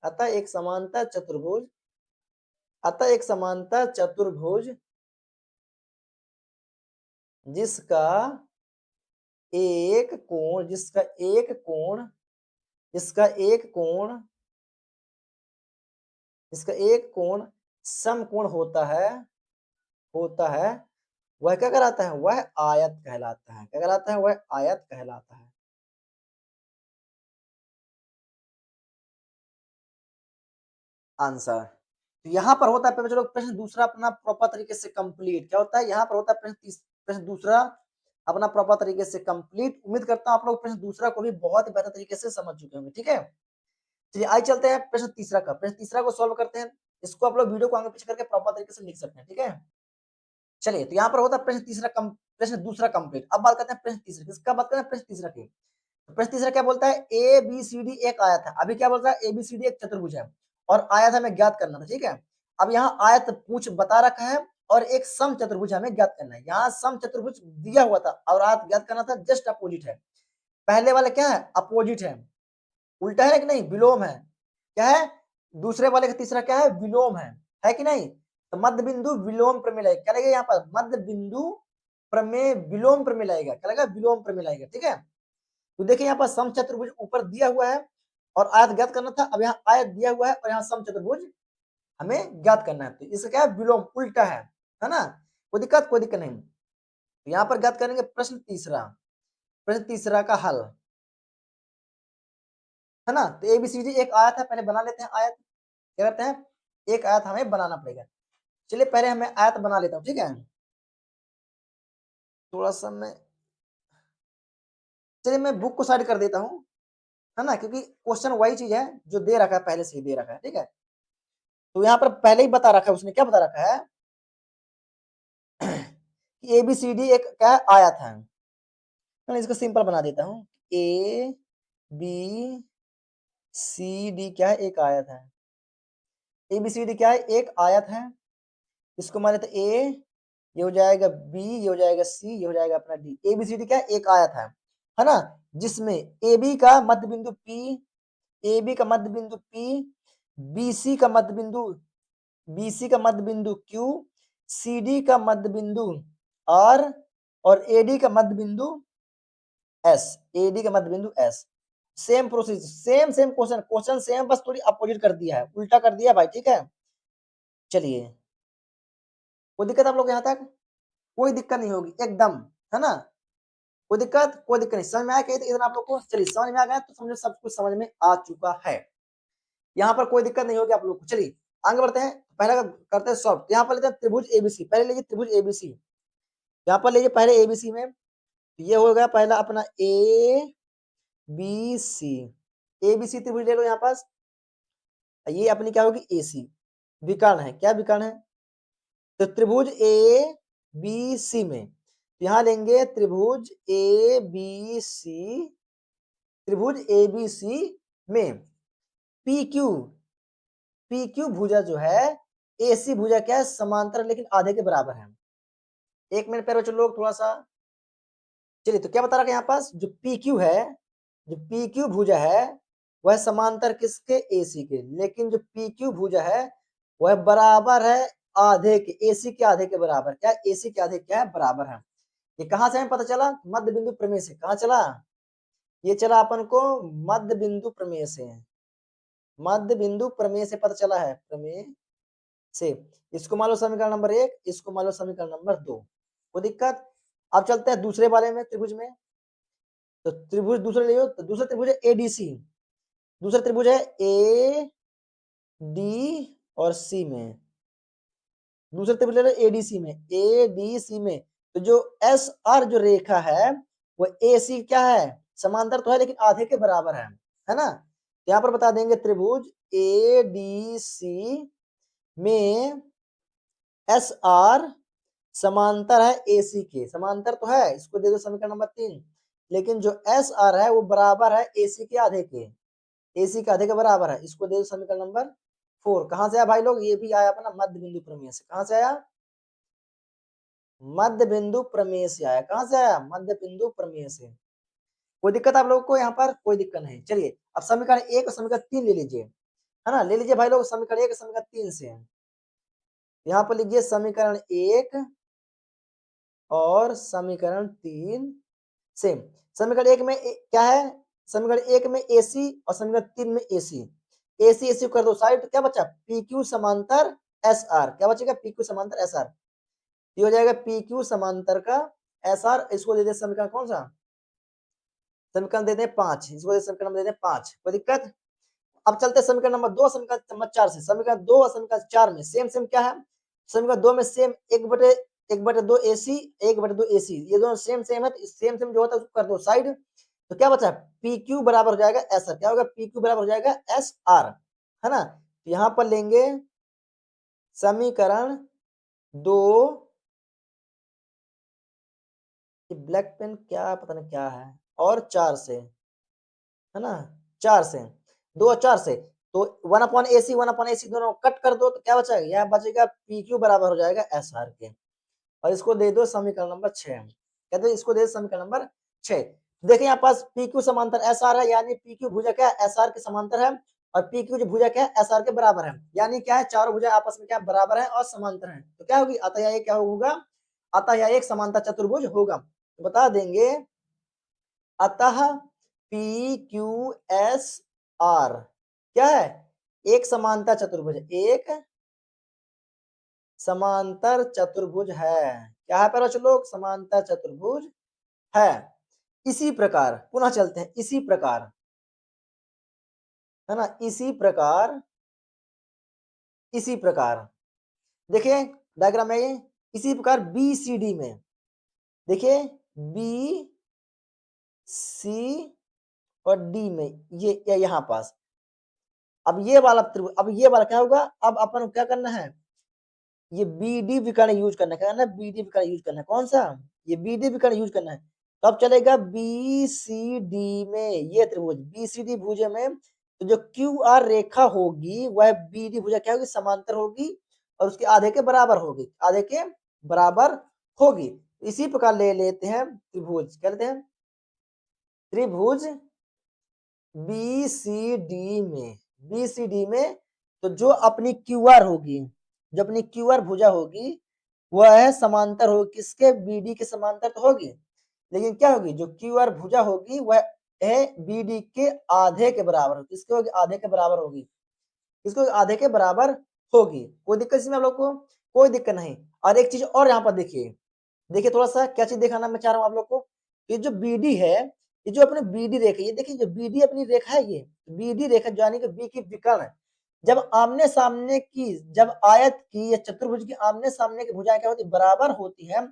अतः एक समांतर चतुर्भुज, अतः एक समांतर चतुर्भुज जिसका एक कोण, जिसका एक कोण, जिसका एक कोण, जिसका एक कोण समकोण होता है, होता है, वह क्या कहलाता है, वह आयत कहलाता है। क्या कहलाता है, वह आयत कहलाता है। आंसर, तो यहाँ पर होता है, चलो प्रश्न दूसरा अपना प्रॉपर तरीके से कंप्लीट, क्या होता है यहाँ पर होता है प्रश्न दूसरा अपना प्रॉपर तरीके से कंप्लीट। उम्मीद करता हूँ आप लोग प्रश्न दूसरा को भी बहुत बेहतर तरीके से समझ चुके होंगे, ठीक है। चलिए आइए चलते हैं प्रश्न तीसरा का, प्रश्न तीसरा को सॉल्व करते हैं। इसको आप लोग वीडियो को आगे पीछे करके प्रॉपर तरीके से लिख सकते हैं, ठीक है। चलिए तो यहाँ पर होता है प्रश्न तीसरा प्रश्न दूसरा कंप्लीट। अब बात करते हैं प्रश्न तीसरा, किसका बात करते हैं, प्रश्न तीसरा की। प्रश्न तीसरा क्या बोलता है, ए बी सी डी एक आयत है। अभी क्या बोल रहा है, ए बी सी डी एक चतुर्भुज है और आयत हमें ज्ञात करना था, ठीक है। अब यहाँ आयत पूछ बता रखा है और एक सम चतुर्भुज हमें ज्ञात करना है। यहाँ सम चतुर्भुज दिया हुआ था और आयत ज्ञात करना था, जस्ट अपोजिट है। पहले वाले क्या है, अपोजिट है, उल्टा है कि नहीं, विलोम है। क्या है, दूसरे वाले का तीसरा क्या है, विलोम है कि नहीं। तो मध्य बिंदु विलोम प्रमेय लगेगा, क्या लगेगा यहाँ पर, मध्य बिंदु प्रमेय विलोम प्रमेय लगेगा, क्या लगेगा, विलोम प्रमेय लगेगा, ठीक है। तो देखिए यहाँ पर समचतुर्भुज ऊपर दिया हुआ है और आयत ज्ञात करना था। अब यहाँ आयत दिया हुआ है और यहाँ समचतुर्भुज हमें ज्ञात करना है, तो इसका क्या है, विलोम उल्टा है ना। कोई दिक्कत नहीं। तो यहाँ पर ज्ञात करेंगे प्रश्न तीसरा, प्रश्न तीसरा का हल, है ना। तो एबीसीडी एक आयत है, पहले बना लेते हैं आयत। क्या करते हैं, एक आयत हमें बनाना पड़ेगा। चलिए पहले हमें आयत बना लेता हूँ, ठीक है। थोड़ा सा मैं, चलिए मैं बुक को साइड कर देता हूँ, है ना, क्योंकि क्वेश्चन वही चीज है जो दे रखा है, पहले से ही दे रखा है, ठीक है। तो यहाँ पर पहले ही बता रखा है, उसने क्या बता रखा है कि एबीसीडी एक क्या आयत है। मैं इसको सिंपल बना देता हूँ, ए बी सी डी क्या है, एक आयत है। एबीसीडी क्या है, एक आयत है। इसको मान लेते ए, ये हो जाएगा बी, ये हो जाएगा सी, ये हो जाएगा अपना डी। एबीसीडी क्या है, एक आयत है ना, जिसमें ए बी का मध्य बिंदु पी, ए बी का मध्य बिंदु पी, बीसी का मध्य बिंदु, बीसी का मध्य बिंदु क्यू, सीडी का मध्य बिंदु आर और एडी का मध्य बिंदु एस, एडी का मध्य बिंदु S. Same process, same same question, question same, बस थोड़ी अपोजिट कर दिया है, उल्टा कर दिया भाई, ठीक है। चलिए कोई दिक्कत आप लोग यहाँ तक, कोई दिक्कत नहीं होगी एकदम, है ना। कोई दिक्कत नहीं, समझ में आया कहीं इधर आप लोग को, चलिए समझ में आ गया तो समझो सब कुछ समझ में आ चुका है। यहाँ पर कोई दिक्कत नहीं होगी आप लोग को। चलिए आगे बढ़ते हैं, पहला करते हैं सॉल्व। यहाँ पर लेते हैं त्रिभुज एबीसी, पहले लीजिए त्रिभुज एबीसी, यहाँ पर लीजिए पहले एबीसी में, ये हो गया पहला अपना ए बी सी, एबीसी त्रिभुज ले लो यहाँ पास। ये अपनी क्या होगी, एसी विकर्ण है, क्या विकर्ण है, तो त्रिभुज ए बी सी में यहाँ लेंगे त्रिभुज ए बी सी, त्रिभुज ए बी सी में पी क्यू, पी क्यू भुजा जो है, एसी भुजा क्या है, समांतर लेकिन आधे के बराबर है। एक मिनट पहले चलो लोग थोड़ा सा, चलिए तो क्या बता रखा है यहाँ पास, जो पी क्यू है, जो पी क्यू भुजा है वह समांतर किसके, एसी के, लेकिन जो पी क्यू भुजा है वह बराबर है आधे के, एसी के आधे के बराबर, क्या एसी के आधे क्या है, बराबर है। ये कहां से हमें पता चला, मध्य बिंदु प्रमेय से। कहां चला, ये चला अपन को मध्य बिंदु प्रमेय से, मध्य बिंदु प्रमेय से पता चला है, प्रमेय से। इसको मान लो समीकरण नंबर 1, इसको मान लो समीकरण नंबर 2, कोई दिक्कत। अब चलते हैं दूसरे वाले में, त्रिभुज में। तो त्रिभुज दूसरे ले लो, तो दूसरा त्रिभुज है एडीसी, दूसरा त्रिभुज है ए डी और सी में, दूसरा त्रिभुज ले लो एडीसी में, एडीसी में तो जो एस आर जो रेखा है वो ए सी क्या है, समांतर तो है लेकिन आधे के बराबर है ना। यहाँ पर बता देंगे त्रिभुज ए डी सी में एस आर समांतर है ए सी के, समांतर तो है, इसको दे दो समीकरण नंबर 3, लेकिन जो एस आर है वो बराबर है ए सी के आधे के, ए सी के आधे के बराबर है, इसको दे दो समीकरण नंबर 4। कहां से आया भाई लोग, ये भी आया अपना मध्य बिंदु प्रमेय से। कहां से आया, मध्य बिंदु प्रमेय से आया। कहां से आया, मध्य बिंदु प्रमेय से। कोई दिक्कत आप लोगों को यहाँ पर, कोई दिक्कत नहीं। चलिए अब समीकरण 1 और समीकरण 3 ले लीजिए, है ना, ले लीजिए भाई लोग समीकरण 1 और समीकरण 3 से। यहाँ पर लीजिए समीकरण 1 और समीकरण 3 सेम। समीकरण 1 में क्या है, समीकरण 1 में एसी और समीकरण 3 में एसी, एसी एसी कर दो साइड, तो क्या बचा, पी क्यू समांतर एस आर, क्या बचेगा, पी क्यू समांतर एस आर, ये हो जाएगा पी क्यू समांतर का एस आर। इसको दे दे समीकरण कौन सा, समीकरण दे दे 5, इसको समीकरण नंबर दे दे 5, कोई दिक्कत। अब चलते समीकरण नंबर 2 समीकरण नंबर 4 से। समीकरण 2 और समीकरण 4 में सेम सेम क्या है, समीकरण 2 में सेम 1/2 एसी 1/2 एसी, ये दोनों सेम सेम है, तो सेम सेम जो होता है उसको कर दो साइड, तो क्या बचा, पी क्यू बराबर हो जाएगा एस आर, क्या होगा, पी क्यू बराबर हो जाएगा एस आर, है ना। तो यहाँ पर लेंगे समीकरण 2, ब्लैक पेन क्या पता नहीं क्या है, और 4 से, है ना, 4 से, 2 और 4 से, तो 1/AC दोनों कट कर दो, तो क्या बचेगा, यह बचेगा पी क्यू बराबर हो जाएगा एस आर के। और इसको दे दो समीकरण नंबर 6, कहते हैं इसको दे दो समीकरण नंबर 6। देखिए यहाँ पास पी क्यू समांतर एस आर है, यानी पी क्यू भुजा क्या है, एस आर के समांतर है, और पी क्यू जो भुजा क्या है, एस आर के बराबर है, यानी क्या है, चारों भुजा आपस में क्या बराबर है और समांतर है, तो क्या होगी, अतः यह क्या होगा, अतः यह एक समांतर चतुर्भुज होगा। तो बता देंगे अतः पी क्यू एस आर क्या है, एक समांतर चतुर्भुज, एक समांतर चतुर्भुज है, क्या है पर लोग, समांतर चतुर्भुज है। इसी प्रकार पुनः चलते हैं, इसी प्रकार, है ना, इसी प्रकार, इसी प्रकार देखिए डायग्राम में ये, इसी प्रकार बी सी डी में देखिए, बी सी और डी में ये यहां पास, अब ये वाला त्रिभुज, अब ये वाला क्या होगा, अब अपन को क्या करना है, ये बी डी विकर्ण यूज करना है, क्या करना है, बी डी विकर्ण यूज करना है, कौन सा, ये बी डी विकर्ण यूज करना है। तो अब चलेगा बी सी डी में, ये त्रिभुज बी सी डी भुजा में, तो जो क्यू आर रेखा होगी वह बी डी भुजा क्या होगी, समांतर होगी, और उसके आधे के बराबर होगी, आधे के बराबर होगी। इसी प्रकार ले लेते हैं त्रिभुज, क्या लेते हैं, त्रिभुज बी सी डी में, बी सी डी में तो जो अपनी क्यू आर होगी, जो अपनी क्यू आर भुजा होगी वह है समांतर होगी किसके, बीडी के समांतर तो होगी, लेकिन क्या होगी, जो क्यू आर भुजा होगी वह है बीडी के आधे के बराबर होगी, किसके होगी, आधे के बराबर होगी, किसको, आधे के बराबर होगी। कोई दिक्कत इसमें आप लोग को, कोई दिक्कत नहीं। और एक चीज और यहाँ पर देखिए, देखिए थोड़ा सा क्या चीज दिखाना मैं चाह रहा हूँ आप लोग को, ये जो बीडी है, ये जो अपने बीडी रेखा, ये देखिए जो बीडी अपनी रेखा है, ये बीडी रेखा यानी कि बी की विकर्ण, जब आमने सामने की, जब आयत की या चतुर्भुज की आमने सामने की भुजाएं क्या होती है, बराबर होती है,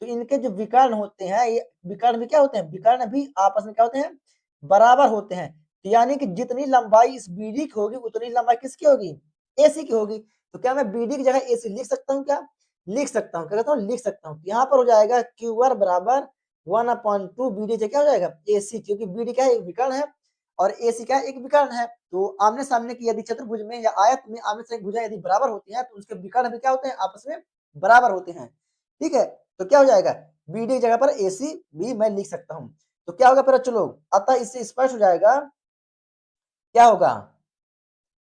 तो इनके जो विकर्ण होते हैं, ये विकर्ण भी क्या होते हैं, विकर्ण भी आपस में क्या होते हैं, बराबर होते हैं। तो यानी कि जितनी लंबाई इस बीडी की होगी उतनी लंबाई किसकी होगी, एसी की होगी। तो क्या मैं बीडी की जगह एसी लिख सकता हूँ, क्या लिख सकता हूँ, क्या कहता हूँ, लिख सकता हूँ। यहाँ पर हो जाएगा क्यू आर बराबर 1/2 बीडी से क्या हो जाएगा, एसी, क्योंकि बीडी क्या है, एक विकर्ण है, और एसी क्या है, एक विकर्ण है। तो आमने सामने की यदि चतुर्भुज में या आयत में आमने सामने भुजा यदि बराबर होती है, तो उसके विकर्ण भी क्या होते हैं, आपस में बराबर होते हैं, ठीक है। तो क्या हो जाएगा, बीडी की जगह पर एसी भी मैं लिख सकता हूँ। तो क्या होगा फिर चलो, अतः इससे स्पष्ट हो जाएगा, क्या होगा,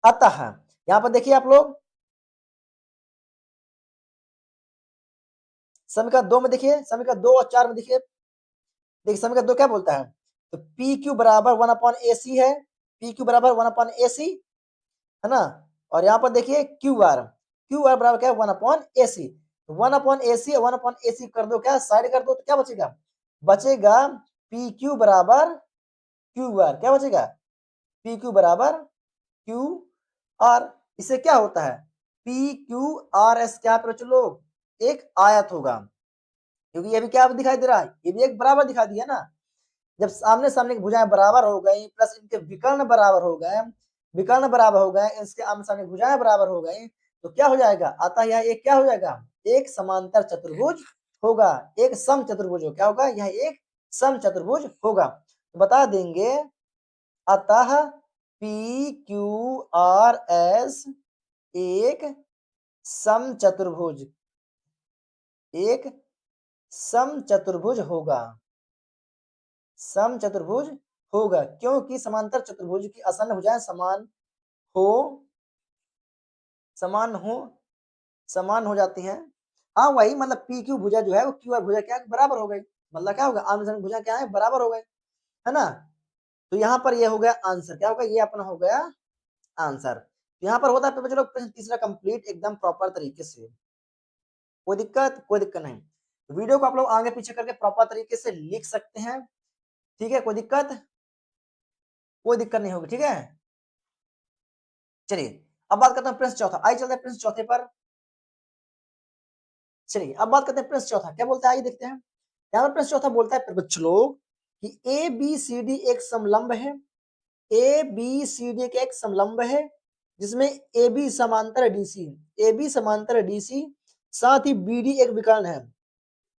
अतः यहाँ पर देखिए आप लोग समीकरण 2 में देखिए, समीकरण 2 और 4 में देखिए, देखिए समीकरण 2 क्या बोलता है, तो पी क्यू बराबर 1/AC है, पी क्यू बराबर 1/AC, है ना। और यहाँ पर देखिए क्यू आर, क्यू आर बराबर क्या है, 1/AC, 1/AC 1/AC कर दो, क्या साइड कर दो, तो क्या बचेगा, बचेगा पी क्यू बराबर क्यू आर, क्या बचेगा, पी क्यू बराबर क्यू आर। इससे क्या होता है, पी क्यू आर एस क्या है बच्चों लोग, एक आयत होगा, क्योंकि ये भी क्या दिखाई दे रहा है, ये भी एक बराबर दिखा दिया ना। जब सामने सामने की भुजाएं बराबर हो गई प्लस इनके विकर्ण बराबर हो गए, विकर्ण बराबर हो गए, इसके आमने सामने भुजाएं बराबर हो गई, तो क्या हो जाएगा, अतः यह एक क्या हो जाएगा, एक समांतर चतुर्भुज होगा, एक सम चतुर्भुज हो, क्या होगा, यह एक सम चतुर्भुज होगा। तो बता देंगे अतः पी क्यू आर एस एक सम चतुर्भुज, एक सम चतुर्भुज होगा, सम चतुर्भुज होगा, क्योंकि समांतर चतुर्भुज की आसन्न भुजाएं हो समान हो समान हो जाती हैं। हाँ वही मतलब पी क्यू भुजा जो है वो क्यू आर भुजा क्या बराबर हो गई, मतलब क्या होगा, आमने सामने भुजा क्या है बराबर हो गए, है ना। तो यहाँ पर ये हो गया आंसर, क्या होगा, ये अपना हो गया आंसर। यहाँ पर होता है चलो प्रश्न तीसरा कंप्लीट एकदम प्रॉपर तरीके से, कोई दिक्कत नहीं। वीडियो को आप लोग आगे पीछे करके प्रॉपर तरीके से लिख सकते हैं, ठीक है, कोई दिक्कत नहीं होगी, ठीक है। चलिए अब बात करते हैं प्रश्न चौथा, आइए चलते हैं प्रश्न चौथे पर। चलिए अब बात करते हैं प्रश्न चौथा क्या बोलता है, आइए देखते हैं। यहाँ पर प्रश्न चौथा बोलता है बच्चों लोग कि ए बी सी डी एक समलंब है, ए बी सी डी एक समलंब है जिसमें ए बी समांतर डीसी, ए बी समांतर डीसी, साथ ही बी डी एक विकर्ण है,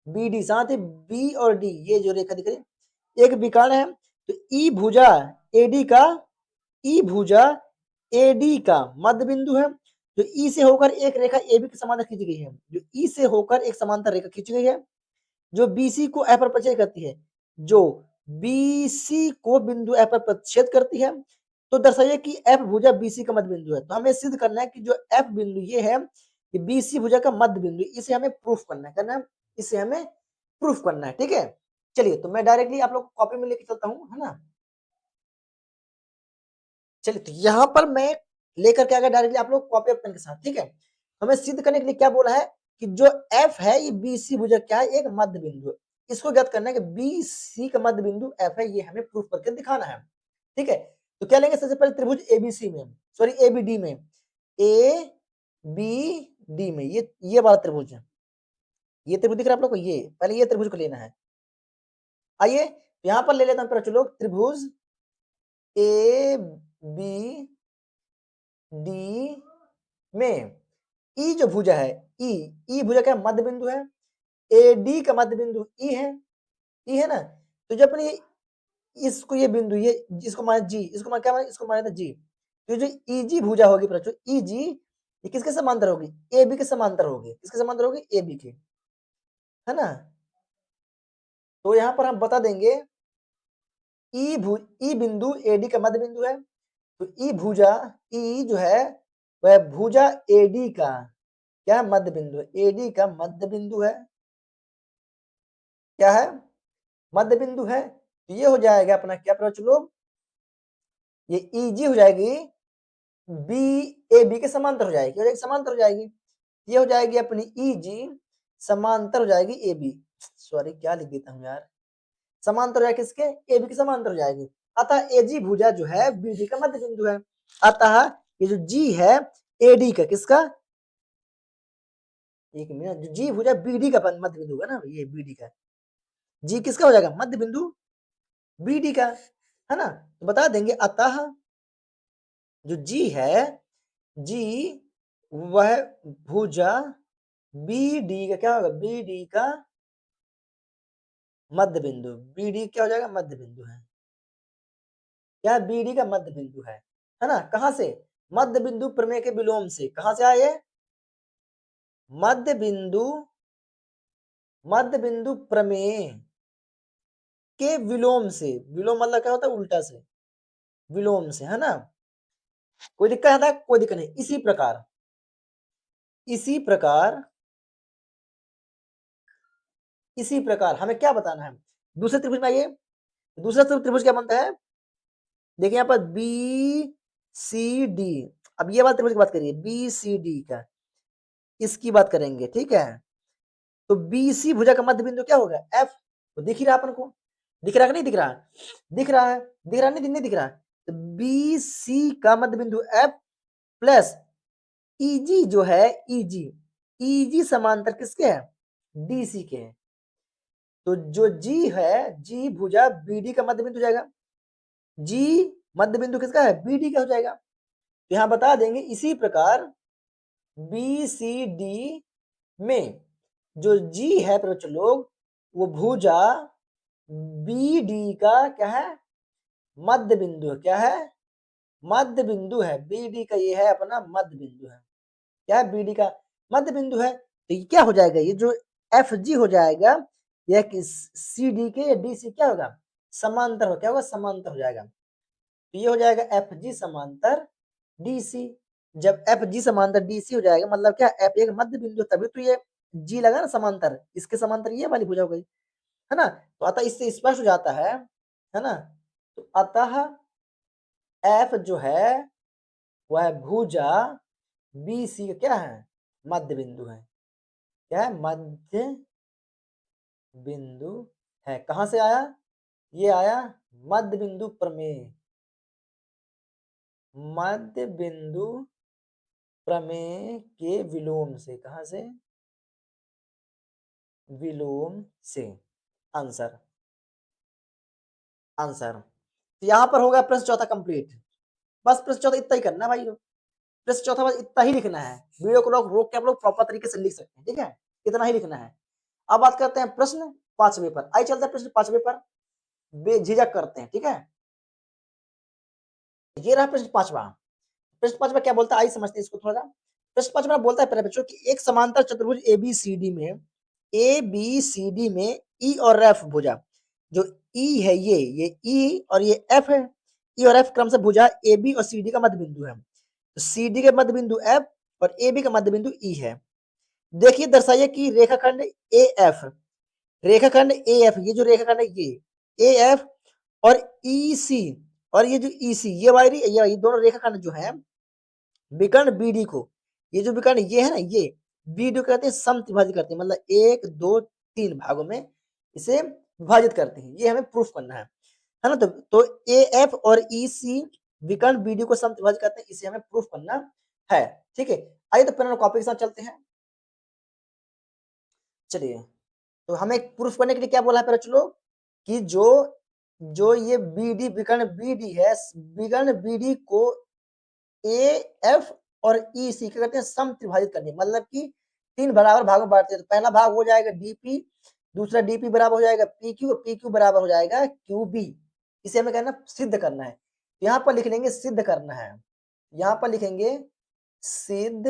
बी डी साथ ही बी और डी ये जो रेखा दिख रही एक विकर्ण है। तो ई भुजा एडी का, ई भुजा एडी का मध्य बिंदु है, जो ई से होकर एक रेखा ए बी के समांतर खींची गई है, जो ई से होकर एक समांतर रेखा खींची गई है, जो बीसी को एफ पर प्रतिच्छेद करती है, जो बीसी को बिंदु एफ पर प्रतिच्छेद करती है। तो दर्शाइए कि एफ भुजा बीसी का मध्य बिंदु है। तो हमें सिद्ध करना है कि जो एफ बिंदु ये है कि बीसी भुजा का मध्य बिंदु, इसे हमें प्रूफ करना है, इसे हमें प्रूफ करना है, ठीक है। चलिए तो मैं डायरेक्टली आप लोग कॉपी में लेके चलता हूँ, है ना। चलिए तो यहाँ पर मैं लेकर के आ गया डायरेक्टली आप लोग कॉपी पेन के साथ, ठीक है। हमें सिद्ध करने के लिए क्या बोला है कि जो एफ है ये बीसी भुजा क्या है, एक मध्य बिंदु है, इसको ज्ञात करना है कि बीसी का मध्य बिंदु एफ है, ये हमें प्रूफ करके दिखाना है, ठीक है। तो क्या लेंगे सबसे पहले त्रिभुज एबीसी में, सॉरी एबीडी में, ए बी डी में, ये वाला त्रिभुज है, ये त्रिभुज दिख रहा है आप लोग को, ये पहले ये त्रिभुज को लेना है। आइए यहाँ पर ले लेता हूँ चलो त्रिभुज ए बी डी में ई जो भुजा है, ई भुजा का मध्य बिंदु है, ए डी का मध्य बिंदु ई है ना। तो जब अपने इसको ये बिंदु ये इसको माने जी, इसको माने क्या माने, इसको माने था जी। तो जो ई जी भुजा होगी बच्चों, ई जी ये किसके समांतर होगी, ए बी के समांतर होगी, किसके समांतर होगी, ए बी के, है ना। तो यहाँ पर हम बता देंगे ई बिंदु ए डी का मध्य बिंदु है, तो ई भुजा ई जो है वह भुजा एडी का क्या मध्य बिंदु है, एडी का मध्य बिंदु है, क्या है, मध्य बिंदु है। तो ये हो जाएगा अपना क्या प्रश्न लोग, ये ईजी हो जाएगी बी ए बी के समांतर हो जाएगी, समांतर हो जाएगी, ये हो जाएगी अपनी ईजी समांतर हो जाएगी ए बी, सॉरी क्या लिख देता हूँ यार, समांतर हो जाएगी किसके, ए बी के समांतर हो जाएगी। अतः एजी भुजा जो है बी डी का मध्य बिंदु है, अतः ये जो जी है एडी का किसका, एक मिनट, जो जी भुजा बीडी का मध्य बिंदु है ना, ये बीडी का जी किसका हो जाएगा, मध्य बिंदु बीडी का, है ना। तो बता देंगे अतः जो जी है, जी वह भुजा बीडी का क्या होगा, बीडी का मध्य बिंदु, बीडी क्या हो जाएगा, मध्य बिंदु है, क्या बीडी का मध्य बिंदु है ना। कहां से, मध्य बिंदु प्रमेय के विलोम से, कहां से आए, मध्य बिंदु, मध्य बिंदु प्रमेय के विलोम से, विलोम मतलब क्या होता है, उल्टा से, विलोम से, है ना। कोई दिक्कत है, कोई दिक्कत नहीं। इसी प्रकार, इसी प्रकार, इसी प्रकार हमें क्या बताना है, दूसरे त्रिभुज में आइए, दूसरा त्रिभुज क्या बनता है, देखिए यहाँ पर बी सी डी, अब ये वाला त्रिभुज की बात करिए, बी सी डी का, इसकी बात करेंगे, ठीक है। तो बी सी भुजा का मध्य बिंदु क्या होगा, एफ, तो दिख ही रहा अपन को, दिख रहा कि नहीं दिख रहा, दिख रहा है, दिख रहा नहीं दिख रहा। तो बी सी का मध्य बिंदु एफ प्लस ईजी जो है, ईजी ईजी समांतर किसके है? डीसी के है। तो जो जी है, जी भुजा बीडी का मध्य बिंदु जाएगा। जी मध्य बिंदु किसका है? बीडी का हो जाएगा। तो यहां बता देंगे इसी प्रकार बी सी डी में जो जी है बच्चों लोग, वो भुजा बी डी का क्या है? मध्य बिंदु है। क्या है? मध्य बिंदु है। बी डी का ये है अपना मध्य बिंदु है। क्या है? बी डी का मध्य बिंदु है। तो ये क्या हो जाएगा? ये जो एफ जी हो जाएगा, यह सी डी के डी सी क्या होगा? समांतर हो। क्या होगा? समांतर हो जाएगा। तो ये हो जाएगा एफ जी समांतर डी सी। जब एफ जी समांतर डी सी हो जाएगा, मतलब क्या? एफ एक मध्य बिंदु, तभी तो ये जी लगा ना समांतर, इसके समांतर ये वाली भुजा हो गई, है ना? तो अतः इससे स्पष्ट हो जाता है ना? तो अतः एफ जो है वह भुजा बी सी का क्या है? मध्य बिंदु है। क्या है? मध्य बिंदु है। कहां से आया? ये आया मध्य बिंदु प्रमेय। मध्य बिंदु प्रमेय के विलोम से। कहां से? विलोम से। Answer answer. तो यहां पर होगा प्रश्न चौथा कंप्लीट। बस प्रश्न चौथा इतना ही करना है भाई लोग। प्रश्न चौथा बस इतना ही लिखना है। वीडियो को लोग रोक के आप लोग प्रॉपर तरीके से लिख सकते हैं। ठीक है, इतना ही लिखना है। अब बात करते हैं प्रश्न पांचवें पर। आई चलते हैं प्रश्न पांचवें पर, बेझिझक करते हैं। ठीक है, ये रहा प्रश्न पांचवा। प्रश्न पांचवा क्या बोलता है, आई समझते हैं इसको थोड़ा सा। प्रश्न पांचवा बोलता है पहले बच्चों कि एक समांतर चतुर्भुज ए बी सी डी में ई और एफ भुजा, जो ई है ये ई और ये एफ है। ई और एफ क्रम से भुजा ए बी और सी डी का मध्य बिंदु है। तो सी डी के मध्य बिंदु एफ और ए बी का मध्य बिंदु ई है। देखिए दर्शाइए कि रेखाखंड ए एफ, रेखाखंड ए एफ, ये जो रेखाखंड है ये ए एफ और ई सी, और ये जो ई सी, ये दोनों रेखाखंड जो है विकर्ण बीडी को, ये जो विकर्ण ये है ना, ये बीडी को कहते हैं समत्रिभाजित करते हैं, मतलब एक दो तीन भागों में इसे विभाजित करते हैं। ये हमें प्रूफ करना है ना? तो ए एफ और ई सी विकर्ण बीडी को समत्रिभाजित करते हैं, इसे हमें प्रूफ करना है। ठीक है, आइए तो पेन और कॉपी के साथ चलते हैं। चलिए, तो हमें प्रूफ करने के लिए क्या बोला है पहले चलो, कि जो जो ये बीडी विकर्ण बीडी है, विकर्ण बीडी को ए एफ और ई सी क्या करते हैं? समत्रिभाजित करनी, मतलब कि तीन बराबर भागों में बांटते हैं। तो पहला भाग हो जाएगा डीपी, दूसरा डीपी बराबर हो जाएगा पी क्यू, और पी क्यू बराबर हो जाएगा क्यू बी। इसे हमें कहना सिद्ध करना है। यहाँ पर लिख लेंगे सिद्ध करना है। यहाँ पर लिखेंगे सिद्ध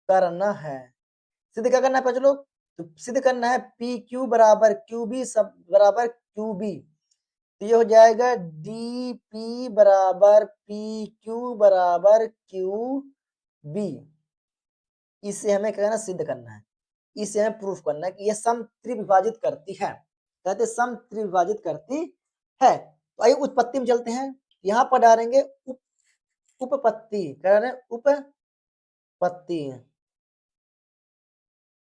करना है। सिद्ध क्या करना है बच्चों लोग? तो सिद्ध करना है पी क्यू बराबर क्यू बी सब बराबर क्यू बी। तो ये हो जाएगा डी पी बराबर पी क्यू बराबर क्यू बी। इसे हमें क्या करना? सिद्ध करना है। इसे हमें प्रूफ करना है कि यह समत्रिविभाजित करती है। कहते समत्रिविभाजित करती है। तो आइए उत्पत्ति में चलते हैं। यहाँ पर डालेंगे उपपत्ति। क्या डालें? उपपत्ति।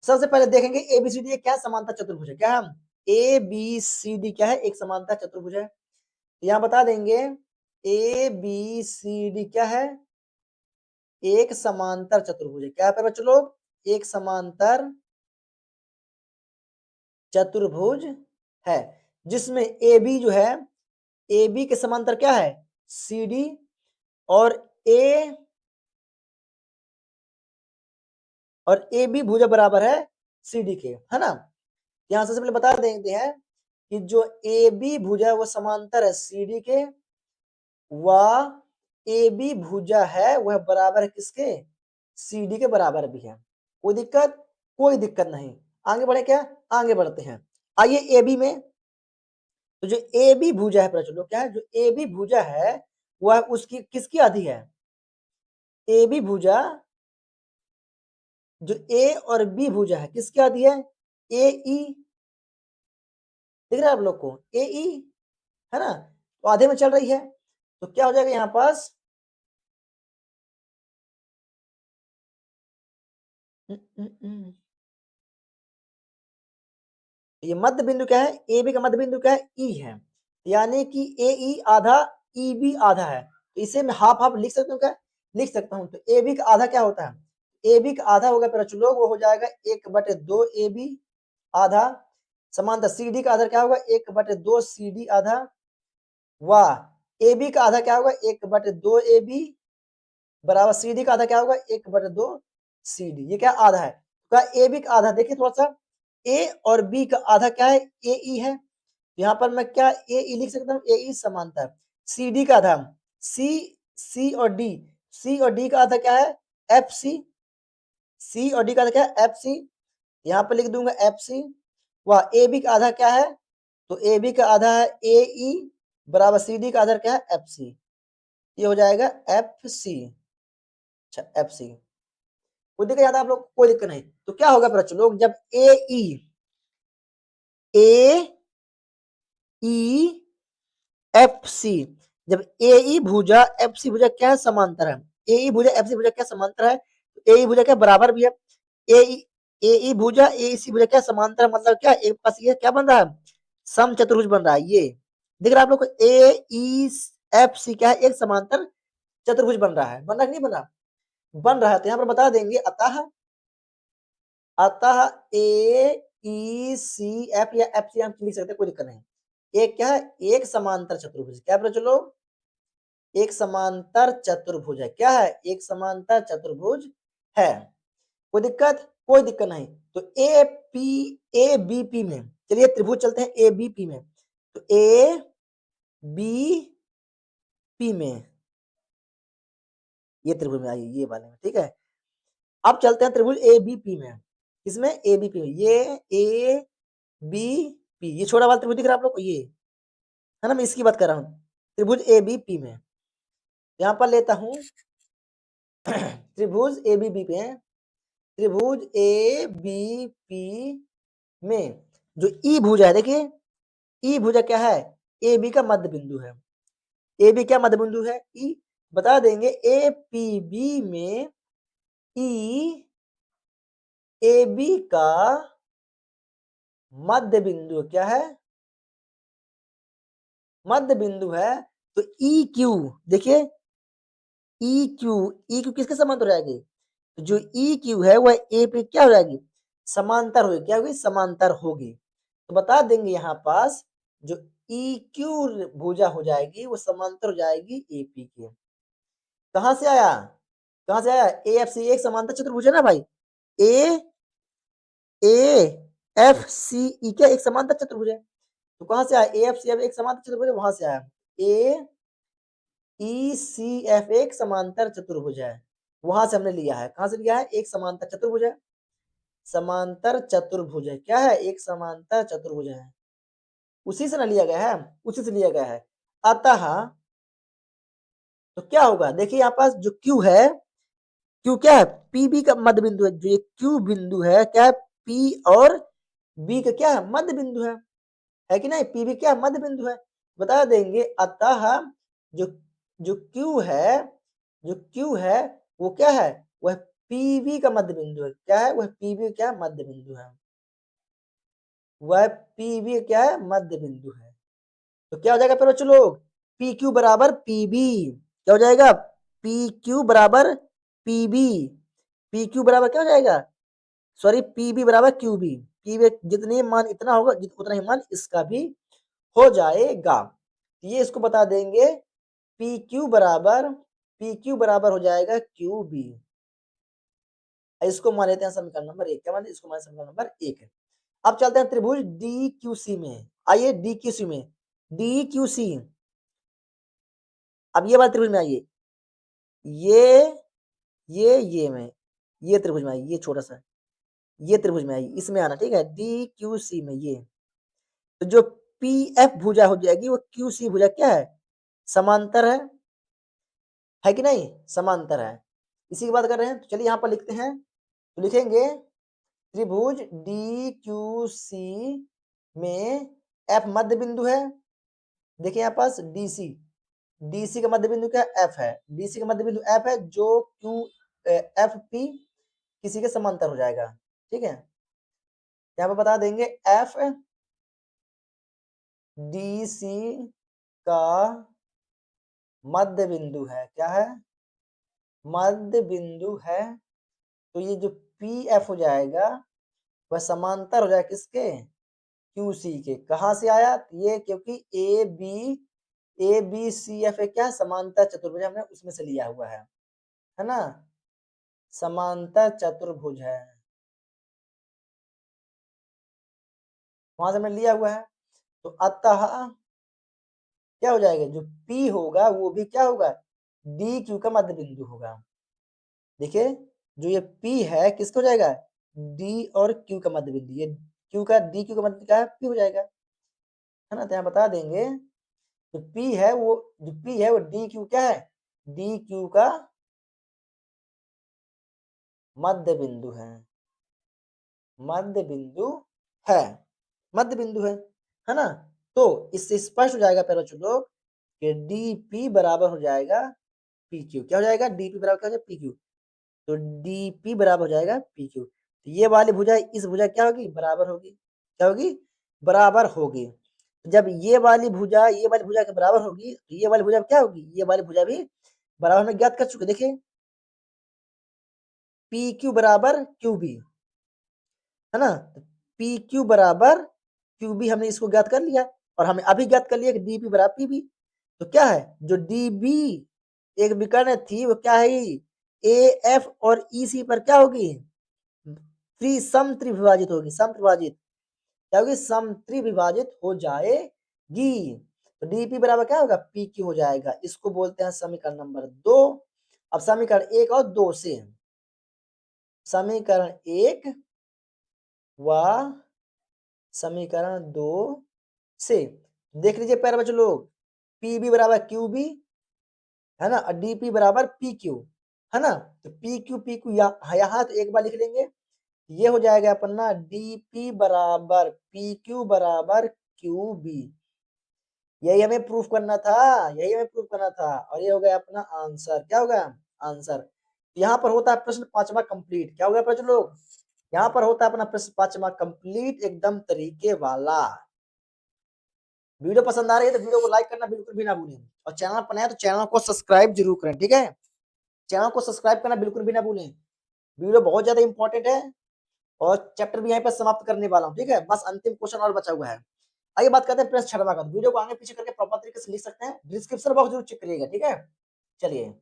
सबसे पहले देखेंगे एबीसीडी क्या समांतर चतुर्भुज है। क्या हम ए बी सी डी क्या है? एक समांतर चतुर्भुज है। यहां बता देंगे ए बी सी डी क्या है? एक समांतर चतुर्भुज है। क्या है बच्चों लोग? एक समांतर चतुर्भुज है, जिसमें ए बी जो है, ए बी के समांतर क्या है? सी डी, और ए बी भुजा बराबर है सी डी के, है ना? यहां से पहले बता देते हैं कि जो ए बी भुजा है वो समांतर है सी डी के, वह ए बी भुजा है वह बराबर है किसके? सी डी के बराबर भी है। कोई दिक्कत? कोई दिक्कत नहीं। आगे बढ़े क्या? आगे बढ़ते हैं। आइए ए बी में, तो जो ए बी भुजा है प्रचलो क्या है? जो ए बी भुजा है वह उसकी किसकी आधी है? ए बी भुजा, जो ए और बी भुजा है किसकी आधी है? ए ई। दिख रहा है आप लोग को? ए ई, है ना? तो आधे में चल रही है। तो क्या हो जाएगा यहां पास? ये मध्य बिंदु क्या है? ए बी का मध्य बिंदु क्या है? ई है। यानी कि ए ई आधा, ई बी आधा है। तो इसे मैं हाफ हाफ लिख सकता हूँ क्या? लिख सकता हूं। तो ए बी का आधा क्या होता है, ए बी का आधा होगा मेरा लोग, वो हो जाएगा 1/2 ए बी आधा, समांतर सी डी का आधा क्या होगा 1/2 सी डी आधा, वाह ए बी का आधा क्या होगा 1/2 ए बी बराबर सी डी का आधा क्या होगा 1/2 सी डी, ये क्या आधा है। तो ए बी का आधा देखिए थोड़ा सा, ए और बी का आधा क्या है ए ई है, यहाँ पर मैं क्या ए ई लिख सकता हूँ, ए ई समांतर, सी डी का आधा सी, सी और डी, सी और डी का आधा क्या है एफ सी, सी और डी का आधा क्या है एफ सी, यहाँ पर लिख दूंगा एफ सी, वह ए बी का आधा क्या है, तो ए बी का आधा है ए ई बराबर सी डी का आधा क्या है एफ सी, ये हो जाएगा एफ सी। अच्छा एफ सी, कोई दिक्कत ज्यादा आप लोग, कोई दिक्कत नहीं। तो क्या होगा बच्चों लोग, जब ए ई एफ सी, जब ए ई भुजा एफ सी भुजा क्या समांतर है, ए ई भुजा एफ सी भुजा क्या समांतर है, ए ई भुजा क्या बराबर भी है, ए ई भुजा ए सी भुजा क्या समांतर, मतलब क्या एक पास ये क्या बन रहा है सम चतुर्भुज बन रहा है, ये दिख रहा है आप लोग को ए ई एफ सी क्या है एक समांतर चतुर्भुज बन रहा है, बन रहा है कि नहीं बन रहा, बन रहा है। तो यहाँ पर बता देंगे अतः, अतः ए ई सी एफ या एफ सी हम लिख सकते हैं, कोई दिक्कत नहीं। एक क्या है एक समांतर चतुर्भुज, क्या बोले चलो एक समांतर चतुर्भुज है, क्या है एक समांतर चतुर्भुज है, कोई दिक्कत, कोई दिक्कत नहीं। तो A P A B P में, चलिए त्रिभुज चलते हैं ए बी पी में, तो ए बी पी में ये त्रिभुज में आइए ये वाले में, ठीक है। अब चलते हैं त्रिभुज ए बी पी में, इसमें ए बी पी में, ये ए बी पी, ये छोटा वाला त्रिभुज दिख रहा है आप लोग को, ये है ना, मैं इसकी बात कर रहा हूँ, त्रिभुज ए बी पी में, यहाँ पर लेता हूं त्रिभुज ए बी पी पे, त्रिभुज ए बी पी में जो ई भुजा है, देखिए ई भुजा क्या है ए बी का मध्य बिंदु है, ए बी क्या मध्य बिंदु है ई, बता देंगे ए पी बी में ई ए बी का मध्य बिंदु क्या है, मध्य बिंदु है। तो ई क्यू देखिए ई क्यू किसके समांतर हो जाएगी, तो जो ई क्यू है वह ए पे क्या हो जाएगी समांतर होगी, क्या होगी समांतर होगी। तो बता देंगे यहाँ पास जो ई क्यू भुजा हो जाएगी वो समांतर हो जाएगी ए पी के, कहां से आया, कहां से आया ए एफ सी एक समांतर चतुर्भुज है ना भाई, ए ए एफ सी ई क्या एक समांतर चतुर्भुज है, तो कहां से आया ए एफ सी एफ एक समांतर चतुर्भुज है, वहां से आया ए ई सी एफ एक समांतर चतुर्भुज है, वहां से हमने लिया है, कहां से लिया है एक समांतर चतुर्भुज है, समांतर चतुर्भुज है, क्या है एक समांतर चतुर्भुज है, उसी से ना लिया गया है, उसी से लिया गया है। अतः तो क्या होगा देखिए यहाँ पास जो क्यू है, क्यू क्या है पीबी का मध्य बिंदु है, जो ये क्यू बिंदु है क्या है पी और बी का क्या है मध्य बिंदु है कि नहीं, पीबी क्या मध्य बिंदु है, बता देंगे अतः जो जो क्यू है, जो क्यू है वो क्या है वह पीबी का मध्य बिंदु है, क्या है वह पीबी क्या मध्य बिंदु है, वह पीबी क्या है मध्य बिंदु है। तो क्या हो जाएगा फिर बच्चों लोग पी क्यू बराबर पीबी, क्या हो जाएगा पी क्यू बराबर पीबी, पी क्यू बराबर क्या हो जाएगा सॉरी पीबी बराबर क्यूबी, पीबी जितने मान इतना होगा उतना ही मान इसका भी हो जाएगा। ये इसको बता देंगे पी क्यू बराबर हो जाएगा क्यू बी, इसको मान लेते हैं समीकरण नंबर एक, क्या मान इसको मान समीकरण नंबर एक है। अब चलते हैं त्रिभुज डी क्यू सी में, आइए डी क्यू सी में, डी क्यू सी, अब ये वाला त्रिभुज में आइए, ये ये में ये त्रिभुज में आइए, ये छोटा सा ये त्रिभुज में आइए, इसमें आना ठीक है डी क्यू सी में, ये तो जो पी एफ भुजा हो जाएगी वो क्यू सी भुजा क्या है समांतर है कि नहीं समांतर है, इसी की बात कर रहे हैं। तो चलिए यहाँ पर लिखते हैं, तो लिखेंगे त्रिभुज डी क्यू सी में एफ मध्य बिंदु है, देखिए यहाँ पास डीसी, डीसी का मध्य बिंदु क्या एफ है, डीसी का मध्य बिंदु एफ है जो क्यू एफ पी किसी के समांतर हो जाएगा, ठीक है। यहाँ पे बता देंगे एफ डीसी का मध्य बिंदु है, क्या है मध्य बिंदु है, तो ये जो पी एफ हो जाएगा वह समांतर हो जाएगा किसके, क्यू सी के। कहां से आया ये, क्योंकि ए बी सी एफ क्या है, समांतर चतुर्भुज हमने उसमें से लिया हुआ है ना, समांतर चतुर्भुज है, वहां से हमने लिया हुआ है। तो अतः क्या हो जाएगा, जो P होगा वो भी क्या होगा, डी क्यू का मध्य बिंदु होगा। देखिए जो ये P है किसका हो जाएगा, D और Q का मध्य बिंदु, ये Q का D Q का मध्य क्या है, P हो जाएगा, है ना। तो यहाँ बता देंगे जो P है वो, जो P है वो D Q क्या है, D Q का मध्य बिंदु है, मध्य बिंदु है, मध्य बिंदु है ना। तो इससे स्पष्ट हो जाएगा प्यारे बच्चों लोग कि DP बराबर हो जाएगा PQ। क्या हो जाएगा, DP बराबर क्या हो जाएगा, PQ। तो DP बराबर हो जाएगा PQ। तो ये वाली भुजा इस भुजा क्या होगी, बराबर होगी, क्या होगी, बराबर होगी। जब ये वाली भुजा के बराबर होगी तो ये वाली भुजा क्या होगी, ये वाली भुजा भी बराबर में ज्ञात कर चुके। देखिए PQ बराबर QB, है ना। PQ बराबर QB हमने इसको ज्ञात कर लिया, और हमें अभी ज्ञात कर लिया कि DP बराबर PB। तो क्या है, जो DB एक विकर्ण थी वो क्या है, AF और EC पर क्या होगी, समत्रिविभाजित होगी, समत्रिभाजित क्या होगी, समत्रिविभाजित हो जाएगी। तो डीपी बराबर क्या होगा, पी क्यू हो जाएगा। इसको बोलते हैं समीकरण नंबर 2। अब समीकरण 1 और 2 से, समीकरण 1 व समीकरण 2 से देख लीजिए प्यारे बच्चों लोग, पी बी बराबर क्यू बी, है ना, और डीपी बराबर पी क्यू, है ना। तो पी क्यू यहाँ तो एक बार लिख लेंगे, ये हो जाएगा अपना डीपी बराबर पी क्यू बराबर क्यू बी। यही हमें प्रूफ करना था, यही हमें प्रूफ करना था, और ये हो गया अपना आंसर। क्या होगा, आंसर। यहाँ पर होता है प्रश्न पांचवा कंप्लीट। क्या हो गया प्रश्न लोग, यहाँ पर होता है अपना प्रश्न पांचवा कंप्लीट एकदम तरीके वाला। वीडियो पसंद आ रही है तो वीडियो को लाइक करना बिल्कुल भी ना भूलें, और चैनल पर नया तो चैनल को सब्सक्राइब जरूर करें, ठीक है। चैनल को सब्सक्राइब करना बिल्कुल भी ना भूलें, वीडियो बहुत ज्यादा इंपॉर्टेंट है, और चैप्टर भी यहाँ पर समाप्त करने वाला हूँ, ठीक है। बस अंतिम क्वेश्चन और बचा हुआ है। आइए बात करते हैं प्रश्न 6वां का। वीडियो को आगे पीछे करके प्रॉपर तरीके से लिख सकते हैं, डिस्क्रिप्शन बॉक्स जरूर चेक करिएगा, ठीक है। चलिए